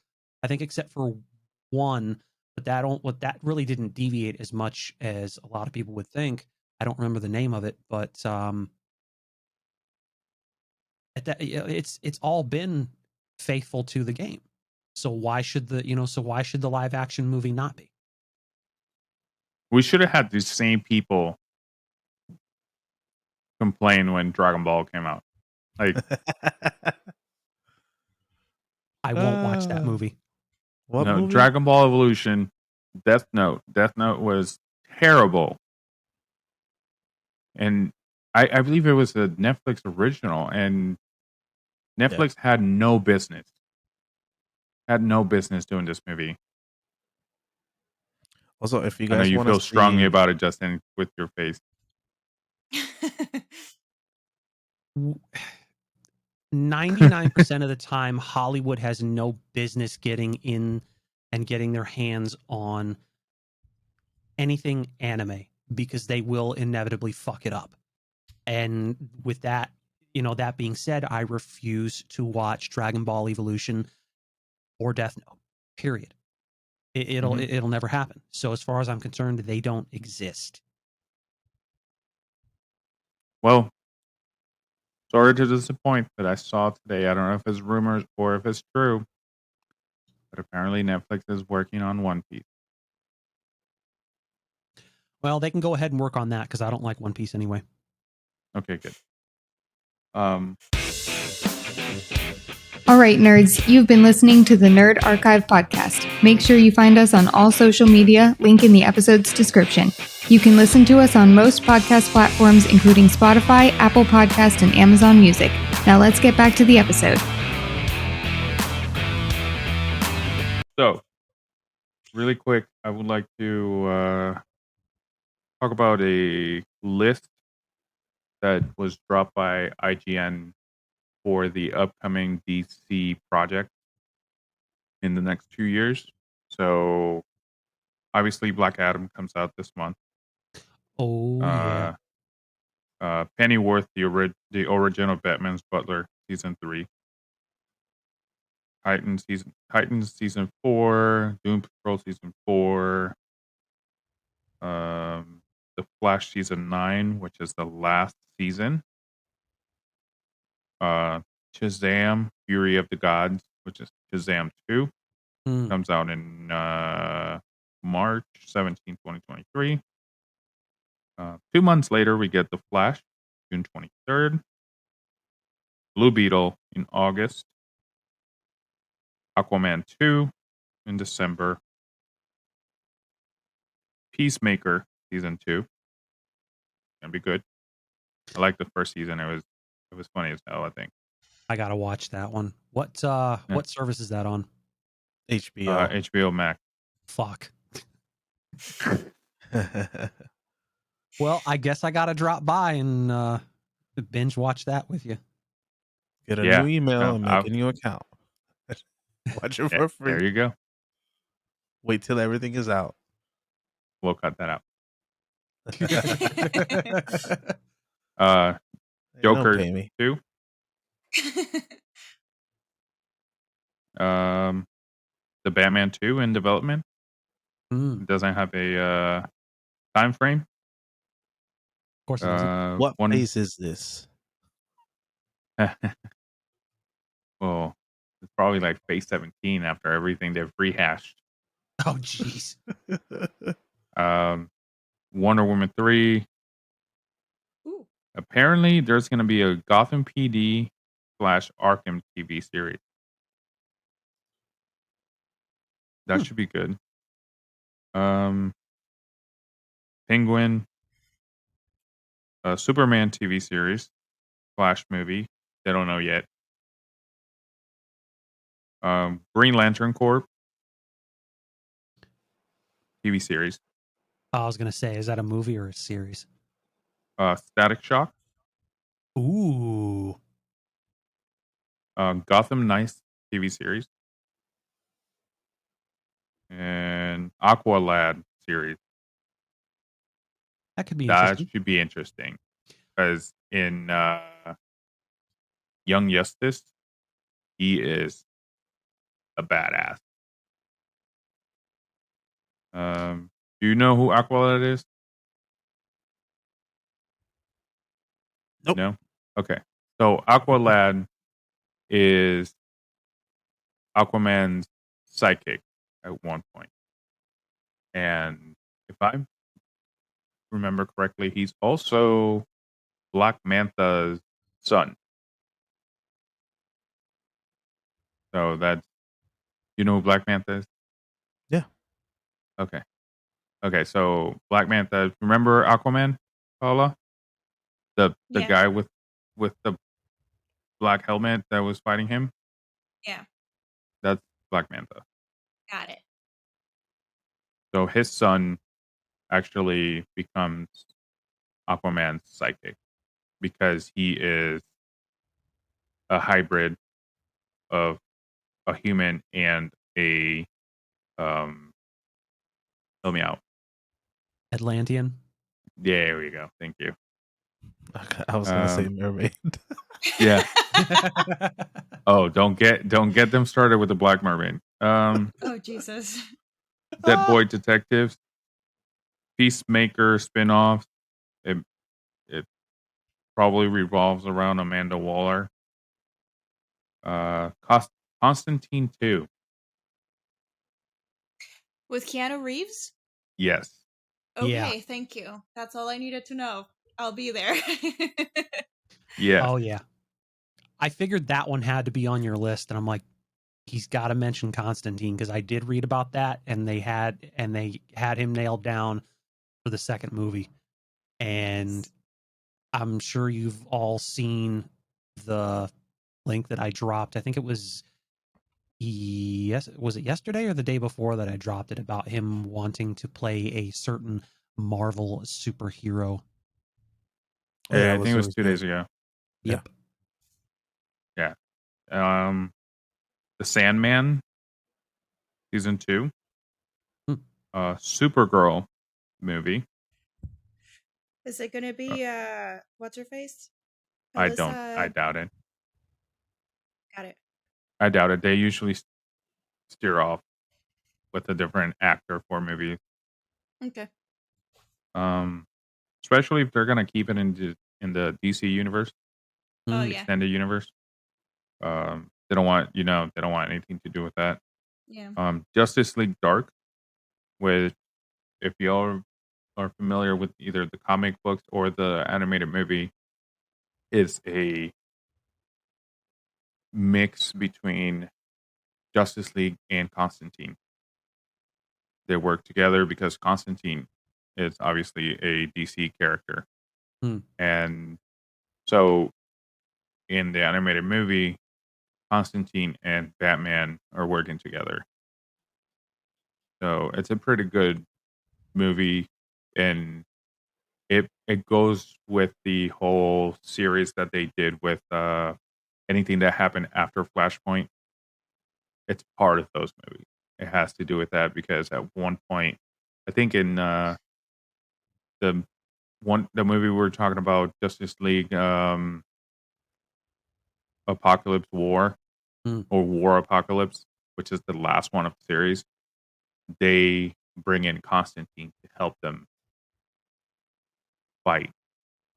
one, but that really didn't deviate as much as a lot of people would think. I don't remember the name of it, but it's all been faithful to the game. So why should the live action movie not be? We should have had these same people complain when Dragon Ball came out. Like, I won't watch that Uh, movie. what no, movie? Dragon Ball Evolution, Death Note. Death Note was terrible. And I believe it was a Netflix original, and Yeah. Netflix had no business doing this movie. Also, if you I know guys you want to feel strongly see, about it, Justin, with your face. 99% of the time, Hollywood has no business getting in and getting their hands on anything anime, because they will inevitably fuck it up. And with that, that being said, I refuse to watch Dragon Ball Evolution or Death Note. Period. Mhm. It'll never happen. So as far as I'm concerned, they don't exist. Well, sorry to disappoint, but I saw today, I don't know if it's rumors or if it's true, but apparently Netflix is working on One Piece. Well, they can go ahead and work on that because I don't like One Piece anyway. Okay, good. All right, nerds, you've been listening to the Nerd Archive podcast. Make sure you find us on all social media, link in the episode's description. You can listen to us on most podcast platforms, including Spotify, Apple Podcast, and Amazon Music. Now let's get back to the episode. So, really quick, I would like to talk about a list that was dropped by IGN for the upcoming DC project in the next 2 years. So, obviously, Black Adam comes out this month. Oh, yeah. Pennyworth, the original Batman's Butler, season 3. Titans season 4. Doom Patrol season 4. The Flash season 9, which is the last season. Shazam, Fury of the Gods, which is Shazam 2, comes out in March 17, 2023. 2 months later, we get The Flash, June 23rd. Blue Beetle in August. Aquaman 2 in December. Peacemaker season 2. Gonna be good. I like the first season. It was funny as hell, I think. I gotta watch that one. What service is that on? HBO. HBO Max. Fuck. Well, I guess I gotta drop by and binge watch that with you. Get a Yeah. new email No, and make a new account. Watch it for free. There you go. Wait till everything is out. We'll cut that out. Joker Don't pay me. 2. The Batman 2 in development. It doesn't have a time frame. Of course it doesn't. What phase is this? Well, it's probably like phase 17 after everything they've rehashed. Oh, jeez. Wonder Woman 3. Ooh. Apparently, there's going to be a Gotham PD / Arkham TV series. That should be good. Penguin. Superman TV series. Flash movie. They don't know yet. Green Lantern Corps. TV series. I was gonna say, is that a movie or a series? Static Shock. Ooh. Gotham Knights TV series. And Aqualad series. That could be That interesting. should be interesting. Because in Young Justice, he is a badass. Do you know who Aqualad is? Nope. No? Okay. So Aqualad is Aquaman's sidekick at one point. And if I remember correctly, he's also Black Mantha's son. So that's, you know who Black Mantha is? Yeah. Okay. Okay, so Black Mantha, remember Aquaman, Paula? The Yeah. guy with the black helmet that was fighting him? Yeah, That's Black Mantha. got it. So his son actually becomes Aquaman's sidekick because he is a hybrid of a human and a help me out. Atlantean. There we go. Thank you. I was gonna say mermaid. Yeah. Oh, don't get them started with the Black Mermaid. Oh, Jesus. Dead Boy Detectives, Peacemaker spinoffs. It probably revolves around Amanda Waller. Constantine 2. With Keanu Reeves? Yes. Okay, thank you. That's all I needed to know. I'll be there. Yeah. Oh yeah. I figured that one had to be on your list, and I'm like, he's got to mention Constantine because I did read about that, and they had him nailed down for the second movie, and Nice. I'm sure you've all seen the link that I dropped. I think it was was it yesterday or the day before that I dropped it about him wanting to play a certain Marvel superhero. Oh, yeah, I think it was 2 days Thursday. ago. Yeah. Yep. Yeah. The Sandman season 2. Hmm. Supergirl movie. Is it gonna be what's her face? I Alyssa. doubt it. Got it. I doubt it. They usually steer off with a different actor for movies. Okay. Especially if they're gonna keep it in the DC universe, Oh Mm. yeah. extended universe. They don't want they don't want anything to do with that. Yeah. Justice League Dark, which if y'all are familiar with either the comic books or the animated movie, is a mix between Justice League and Constantine. They work together because Constantine is obviously a DC character. Hmm. And so in the animated movie, Constantine and Batman are working together. So it's a pretty good movie, and it goes with the whole series that they did with anything that happened after Flashpoint. It's part of those movies. It has to do with that because at one point, I think in the movie we were talking about, Justice League Apocalypse War Hmm. or War Apocalypse, which is the last one of the series, they bring in Constantine to help them fight.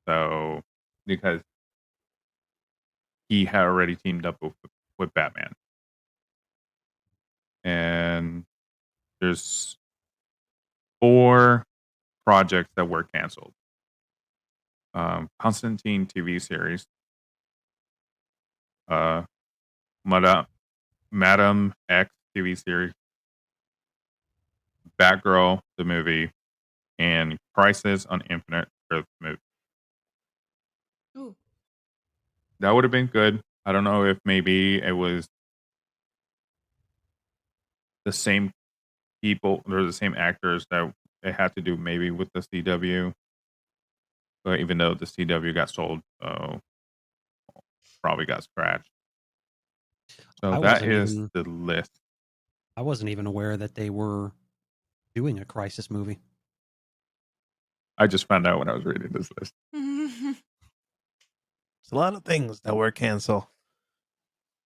So because he had already teamed up with Batman, and there's 4 projects that were canceled. Constantine TV series, uh, Madam X TV series, Batgirl the movie, and Crisis on Infinite Earth movie. Ooh. That would have been good. I don't know if maybe it was the same people or the same actors that it had to do maybe with the CW. But even though the CW got sold, probably got scratched. So I that wasn't is even the list. aware that they were doing a Crisis movie. I just found out when I was reading this list. It's a lot of things that were canceled.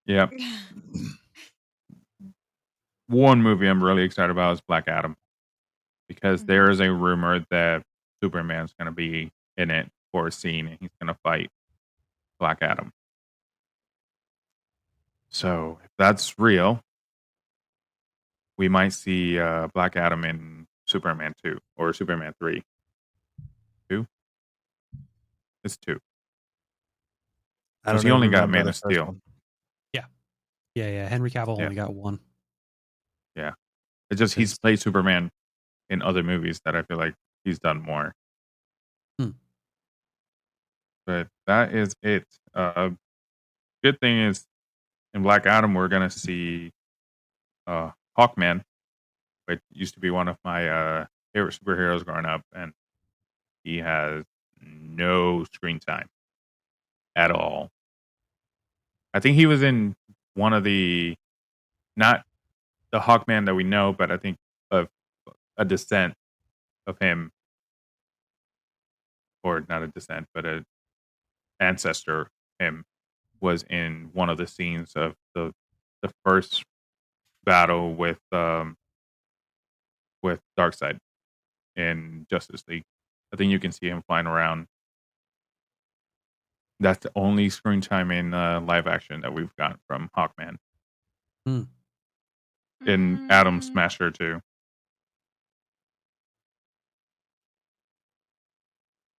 Yeah. One movie I'm really excited about is Black Adam because there is a rumor that Superman's going to be in it for a scene and he's going to fight Black Adam. So if that's real, we might see Black Adam in Superman 2 or Superman 3. 2? It's 2. I Because don't he even only got remember Man the of first Steel. one. Yeah. Henry Cavill Yeah. only got one. Yeah. It's just he's played Superman in other movies that I feel like he's done more. Hmm. But that is it. Good thing is in Black Adam we're gonna see Hawkman, which used to be one of my favorite superheroes growing up, and he has no screen time at all. I think he was in one of the not the Hawkman that we know, but I think of a descent of him, or not a descent, but a ancestor of him was in one of the scenes of the first battle with Darkseid in Justice League. I think you can see him flying around. That's the only screen time in live action that we've gotten from Hawkman. Hmm. In Atom Smasher too.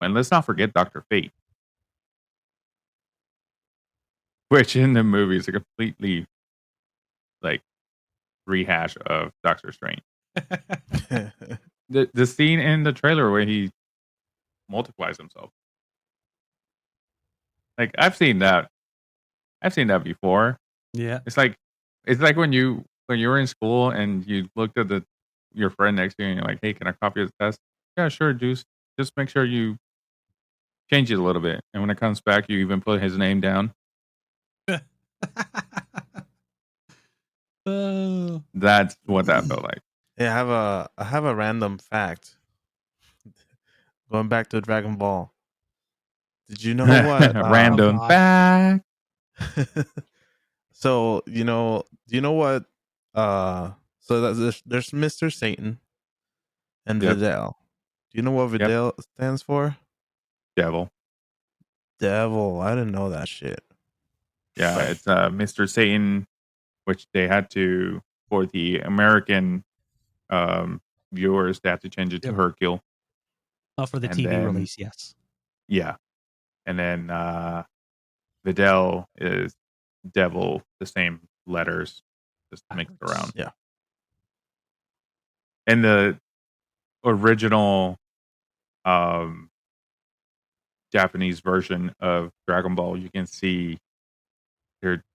And let's not forget Dr. Fate, which in the movie is a completely like rehash of Doctor Strange. The scene in the trailer where he multiplies himself. Like I've seen that before. Yeah. It's like when you were in school and you looked at your friend next to you and you're like, "Hey, can I copy his test?" Yeah, sure. Just make sure you change it a little bit, and when it comes back, you even put his name down. Oh. That's what that felt like. Yeah, I have a random fact. Going back to Dragon Ball. Did you know what? Random God. fact. So do you know what? So there's Mr. Satan and Yep. Videl. Do you know what Videl stands for? Devil. Devil. I didn't know that shit. Yeah, it's Mr. Satan, which they had to, for the American viewers, they had to change it to Hercule. Oh, for the And TV then- release, yes. Yeah. And then Videl is devil, the same letters, just mixed around. Yeah. In the original Japanese version of Dragon Ball, you can see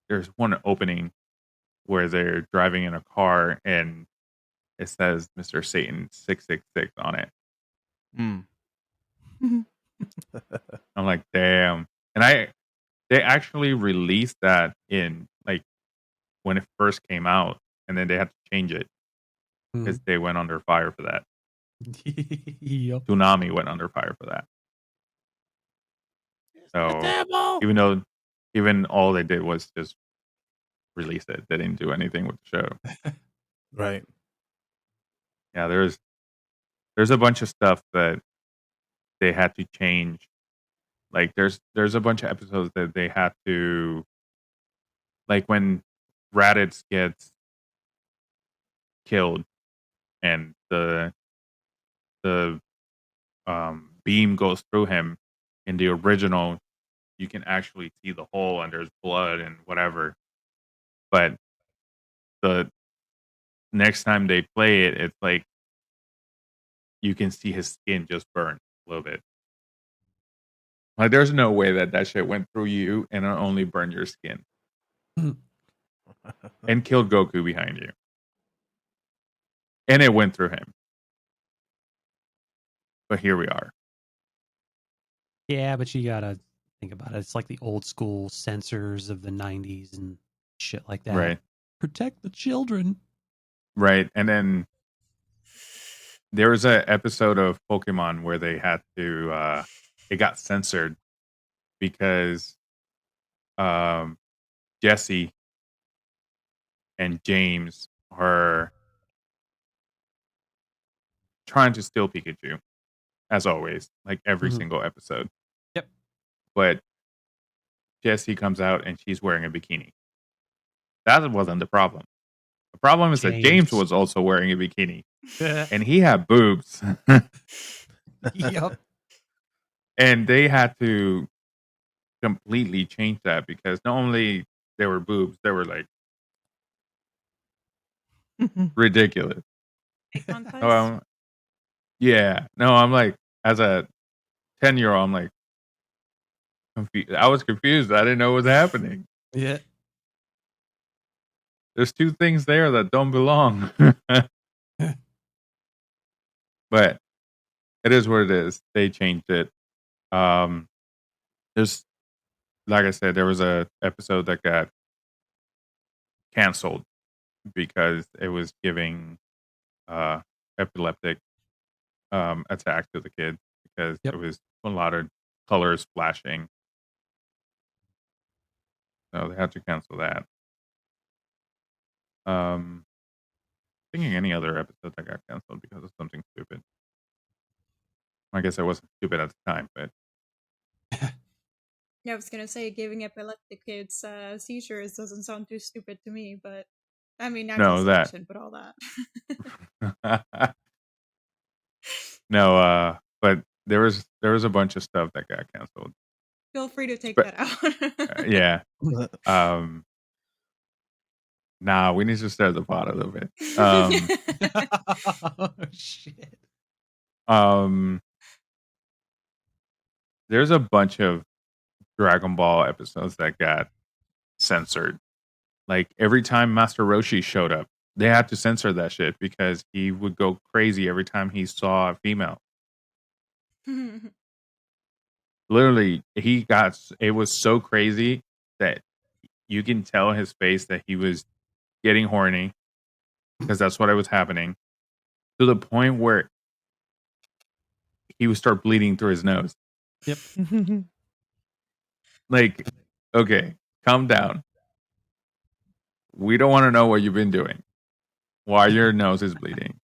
there's one opening where they're driving in a car and it says Mr. Satan 666 on it. Mm. I'm like, damn. And they actually released that in like when it first came out, and then they had to change it because they went under fire for that. Yep. Tsunami went under fire for that. So even all they did was just release it. They didn't do anything with the show. Right. Yeah, there's a bunch of stuff that they had to change. Like there's a bunch of episodes that they had to, like when Raditz gets killed and the beam goes through him. In the original, you can actually see the hole and there's blood and whatever. But the next time they play it, it's like you can see his skin just burn a little bit. Like there's no way that shit went through you and it only burned your skin and killed Goku behind you. And it went through him. But here we are. Yeah, but you gotta think about it. It's like the old school censors of the 90s and shit like that. Right. Protect the children. Right. And then there was an episode of Pokemon where they had to it got censored because Jesse and James are trying to steal Pikachu, as always, like every single episode. Yep. But Jessie comes out and she's wearing a bikini. That wasn't the problem. The problem is that James was also wearing a bikini. And he had boobs. Yep. And they had to completely change that because not only there were boobs, they were like ridiculous. Yeah. No, I'm like, as a 10-year-old, I'm like, confused. I was confused. I didn't know what was happening. Yeah. There's two things there that don't belong. But it is what it is. They changed it. There's, like I said, there was a episode that got canceled because it was giving epileptic attack to the kid because it was a lot of colors flashing. So they had to cancel that. Thinking any other episode that got canceled because of something stupid. I guess I wasn't stupid at the time, but Yeah, I was gonna say giving epileptic kids seizures doesn't sound too stupid to me, but I mean natural selection, but all that. No, but there was a bunch of stuff that got canceled. Feel free to take Spe- that out. Yeah. Nah, we need to start at the bottom of it. Oh, shit. There's a bunch of Dragon Ball episodes that got censored. Like every time Master Roshi showed up, they had to censor that shit because he would go crazy every time he saw a female. Literally, it was so crazy that you can tell his face that he was getting horny because that's what was happening, to the point where he would start bleeding through his nose. Yep. Like, okay, calm down. We don't want to know what you've been doing. Why your nose is bleeding.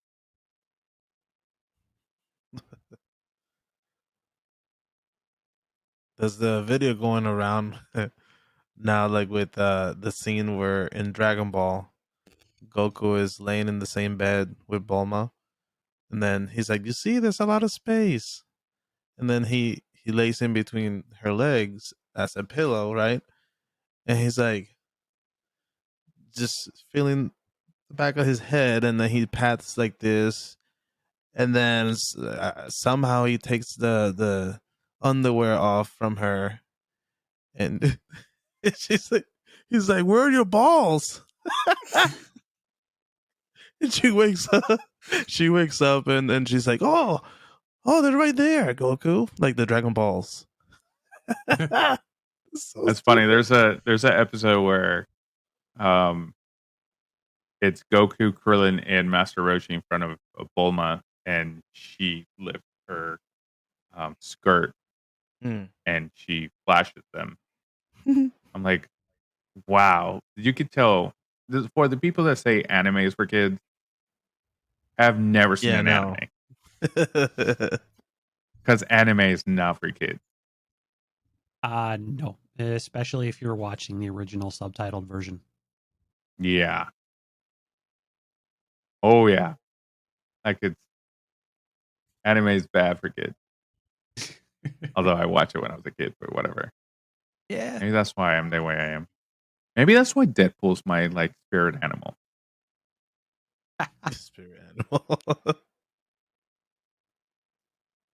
There's the video going around now, like with the scene where in Dragon Ball, Goku is laying in the same bed with Bulma, and then he's like, "You see, there's a lot of space," and then he lays in between her legs as a pillow, right? And he's like, just feeling the back of his head, and then he pats like this, and then somehow he takes the underwear off from her, and she's like, he's like, "Where are your balls?" And she wakes up. She wakes up, and she's like, "Oh, they're right there, Goku, like the Dragon Balls." So That's funny. There's an episode where um it's Goku, Krillin, and Master Roshi in front of Bulma, and she lifts her skirt Mm. and she flashes them. I'm like, wow. You could tell for the people that say anime is for kids, I've never seen Yeah, an no. anime because anime is not for kids. No, especially if you're watching the original subtitled version. Yeah. Oh yeah. Like anime is bad for kids. Although I watched it when I was a kid, but whatever. Yeah. Maybe that's why I'm the way I am. Maybe that's why Deadpool's my like spirit animal. Spirit animal.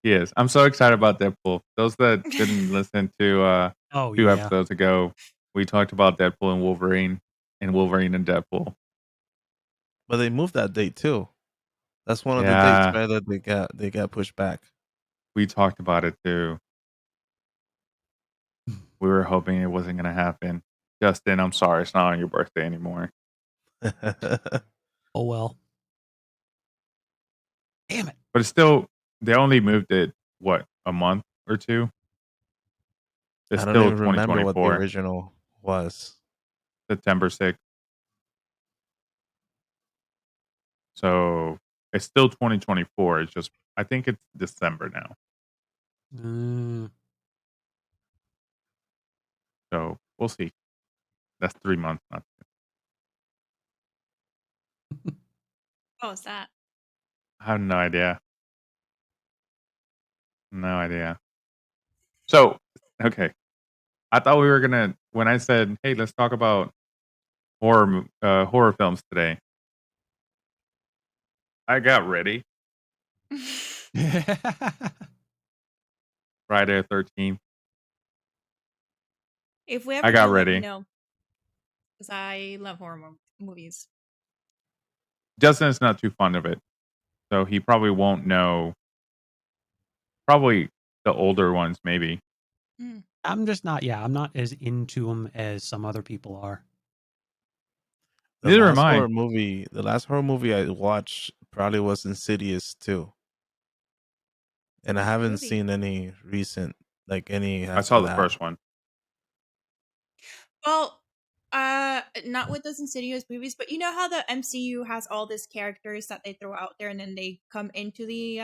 He is. I'm so excited about Deadpool. Those that didn't listen to Oh, 2 yeah. episodes ago, we talked about Deadpool and Wolverine and Deadpool. But they moved that date too. That's one of the dates, Yeah, right? That they got pushed back. we talked about it too. We were hoping it wasn't going to happen. Justin, I'm sorry. It's not on your birthday anymore. Oh, well. Damn it. But it's still, they only moved it, what, a month or two? It's I don't still even remember what the 2024, original was. September 6th. So it's still 2024. It's just, I think it's December now. So we'll see. That's 3 months. Not What was that? I have no idea. No idea. So, okay. I thought we were gonna. When I said, "Hey, let's talk about horror films today," I got ready. Friday the 13th. If we I ever got do, let me ready. know. Because I love horror movies. Justin's not too fond of it, so he probably won't know. Probably the older ones, maybe. I'm just not, I'm not as into them as some other people are. Neither am I. The last horror movie I watched probably was Insidious 2. And I haven't seen any recent, like any I saw after the that. first one. Well, not with those Insidious movies, but you know how the MCU has all these characters that they throw out there, and then they come into the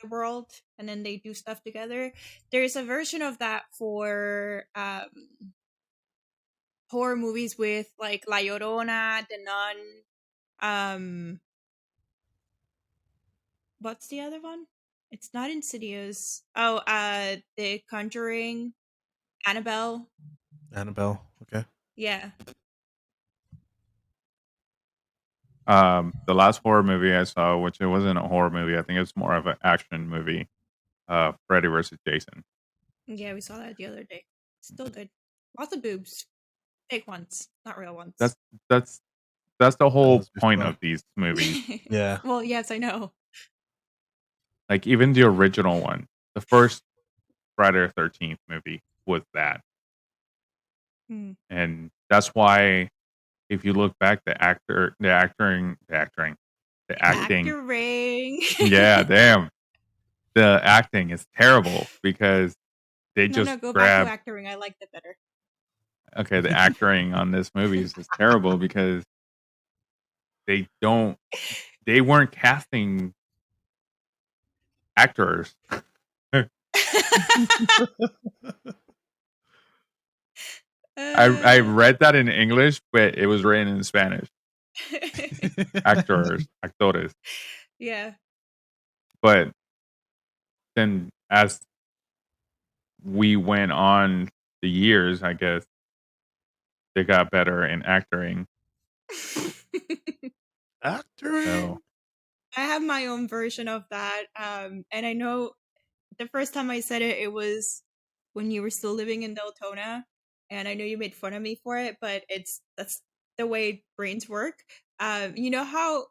world, and then they do stuff together. There's a version of that for horror movies with like La Llorona, The Nun. What's the other one? It's not Insidious. Oh, The Conjuring, Annabelle. Annabelle. Okay. Yeah. The last horror movie I saw, which it wasn't a horror movie, I think it's more of an action movie. Freddy versus Jason. Yeah, we saw that the other day. Still good. Lots of boobs. Fake ones, not real ones. That's that's the whole That's point fun. of these movies. Yeah. Well, yes, I know. Like even the original one, the first Friday the 13th movie was that, Hmm. and that's why if you look back, the acting, Acting. yeah, damn, the acting is terrible because they No, just go back to grab. acting. I liked it better. Okay, the acting on this movie is just terrible because they weren't casting actors. I read that in English, but it was written in Spanish. Actores. Yeah. But then as we went on the years, I guess they got better in acting. Actoring. So I have my own version of that. And I know the first time I said it, it was when you were still living in Deltona. And I know you made fun of me for it, but that's the way brains work. You know how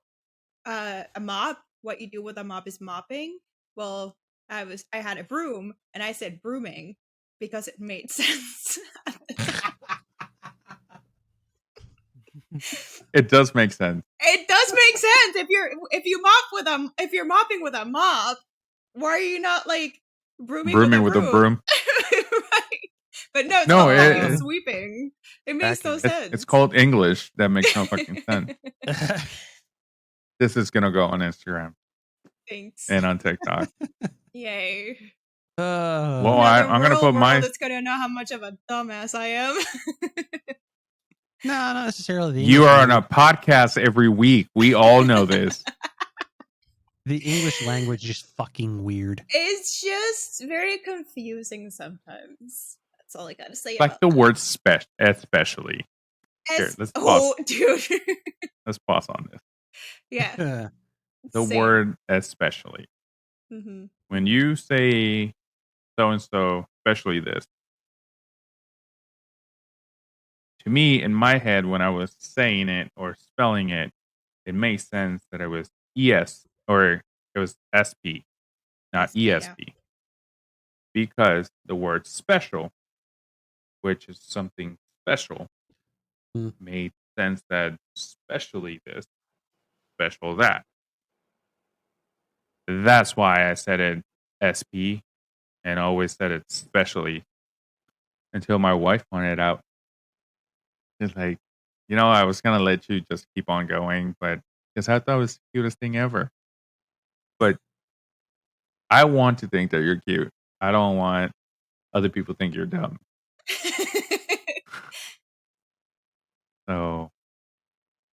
a mop, what you do with a mop is mopping? Well, I had a broom and I said brooming because it made sense. it does make sense. It does make sense if you're mopping with a mop. Why are you not like brooming with a broom? Right. But no, it's called vacuum sweeping. It makes no sense. It's called English. That makes no fucking sense. This is gonna go on Instagram. Thanks. And on TikTok. Yay. Well, I'm gonna put my. It's gonna know how much of a dumbass I am. No, not necessarily. You are on a podcast every week. We all know this. The English language is fucking weird. It's just very confusing sometimes. That's all I gotta say. Like the word especially. Here, let's pause. Dude. Let's pause on this. Yeah. The word especially. Mm-hmm. When you say so and so, especially this, to me, in my head, when I was saying it or spelling it, it made sense that it was ES or it was SP, not ESP. Yeah. Because the word special, which is something special, made sense that specially this, special that. That's why I said it SP and always said it specially until my wife pointed out. It's like, I was going to let you just keep on going, but because I thought it was the cutest thing ever. But I want to think that you're cute. I don't want other people to think you're dumb. So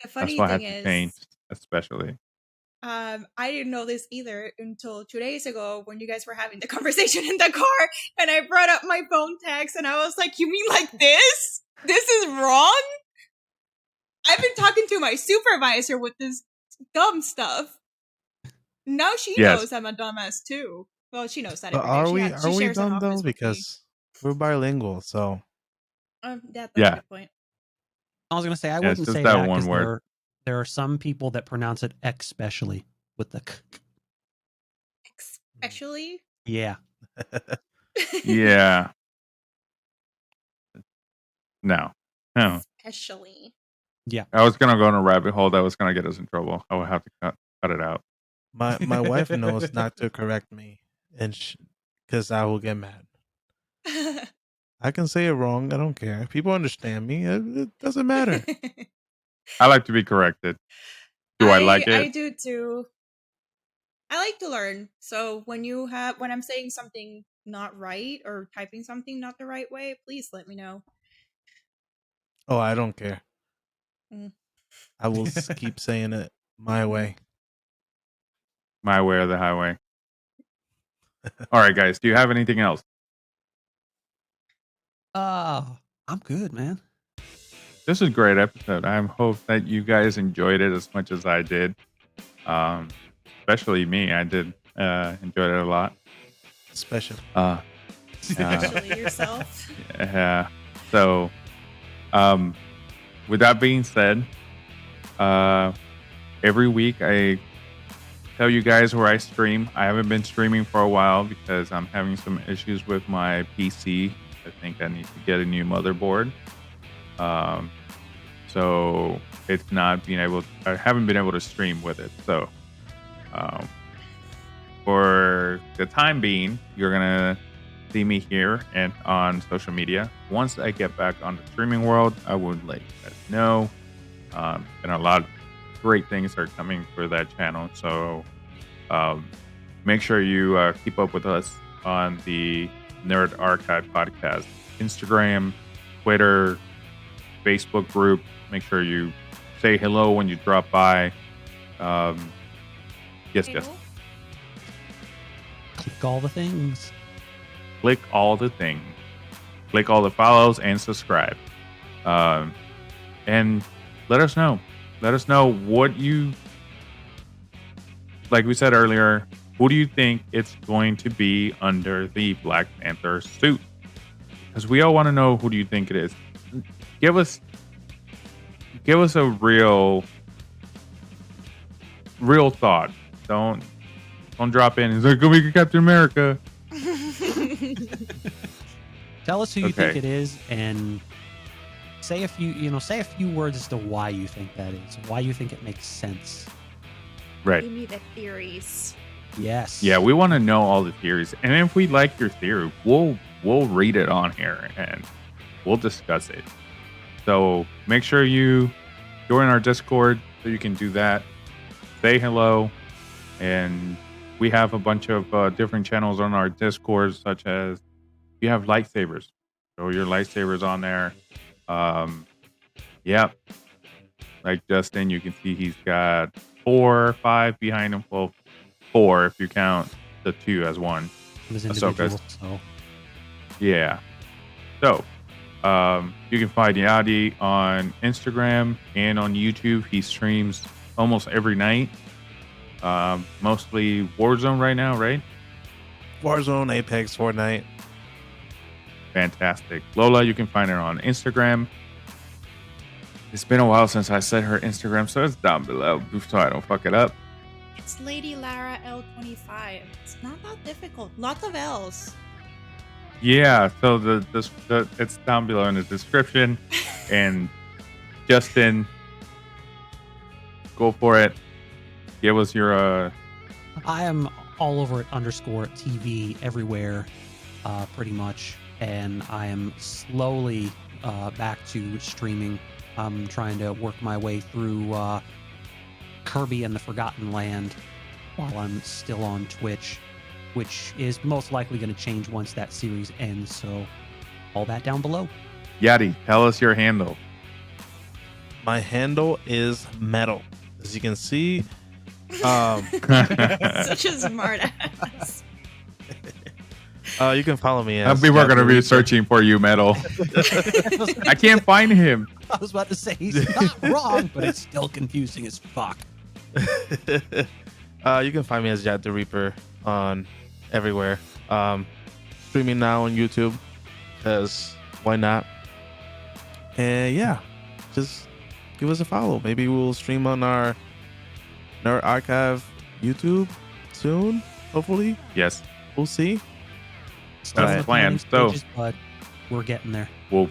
the funny that's why thing I had to change, especially. I didn't know this either until 2 days ago when you guys were having the conversation in the car, and I brought up my phone text, and I was like, "You mean like this? This is wrong?" I've been talking to my supervisor with this dumb stuff. Now she knows I'm a dumbass too. Well, she knows that. But are we dumb though? Because we're bilingual, so. That's a good point. I was gonna say I wouldn't say that one word. There are some people that pronounce it especially with the k. Especially? Yeah. Yeah. No. Especially. Yeah. I was gonna go in a rabbit hole that was gonna get us in trouble. I would have to cut it out. My wife knows not to correct me, and because I will get mad. I can say it wrong. I don't care. People understand me. It doesn't matter. I like to be corrected. Do I like it? I do too. I like to learn. So when I'm saying something not right or typing something not the right way, please let me know. Oh, I don't care. I will keep saying it my way. My way or the highway. All right, guys. Do you have anything else? I'm good, man. This is a great episode. I hope that you guys enjoyed it as much as I did. Especially me. I did enjoy it a lot. Special. Especially yourself. Yeah. So, with that being said, every week I tell you guys where I stream. I haven't been streaming for a while because I'm having some issues with my PC. I think I need to get a new motherboard. So it's not being able. I haven't been able to stream with it. So, for the time being, you're gonna see me here and on social media. Once I get back on the streaming world, I would let you guys know. And a lot of great things are coming for that channel. So make sure you keep up with us on the Nerd Archive podcast, Instagram, Twitter, Facebook group. Make sure you say hello when you drop by. Yes. Click all the things. Click all the things. Click all the follows and subscribe. And let us know. Let us know what you, like we said earlier, who do you think it's going to be under the Black Panther suit? Because we all want to know, who do you think it is? Give us a real thought. Don't drop in. Is it gonna be Captain America? Tell us who you think it is, and say a few words as to why you think that is. Why you think it makes sense. Right. Give me the theories. Yes. Yeah, we want to know all the theories, and if we like your theory, we'll read it on here and we'll discuss it. So make sure you join our Discord so you can do that. Say hello, and we have a bunch of different channels on our Discord, such as you have lightsabers. Show your lightsabers on there. Yeah, like Justin, you can see he's got 4 or 5 behind him. Well, 4 if you count the 2 as one. It was individual, so. Yeah. So, you can find Yadi on Instagram and on YouTube. He streams almost every night. Mostly Warzone right now, right? Warzone, Apex, Fortnite. Fantastic. Lola, you can find her on Instagram. It's been a while since I said her Instagram, so it's down below so I don't fuck it up. It's Lady Lara L25. It's not that difficult. Lots of L's. Yeah, so the it's down below in the description. And Justin, go for it. Give us your I am all over it _TV everywhere, pretty much, and I am slowly back to streaming. I'm trying to work my way through Kirby and the Forgotten Land while I'm still on Twitch, which is most likely going to change once that series ends. So all that down below. Yadi, tell us your handle. My handle is metal. As you can see, Such a smart ass. you can follow me as People are going to be searching for you, Metal. I can't find him. I was about to say he's not wrong, but it's still confusing as fuck. You can find me as Jack the Reaper on everywhere. Streaming now on YouTube, because why not? And yeah, just give us a follow. Maybe we'll stream on our Nerd Archive YouTube soon, hopefully. Yes. We'll see. Still in That's the the plan. planning stages, but we're getting there. We'll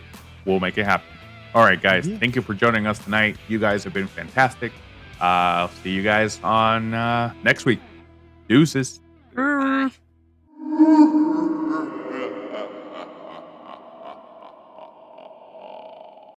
make it happen. All right, guys. Thank you for joining us tonight. You guys have been fantastic. I'll see you guys on next week. Deuces. Bye.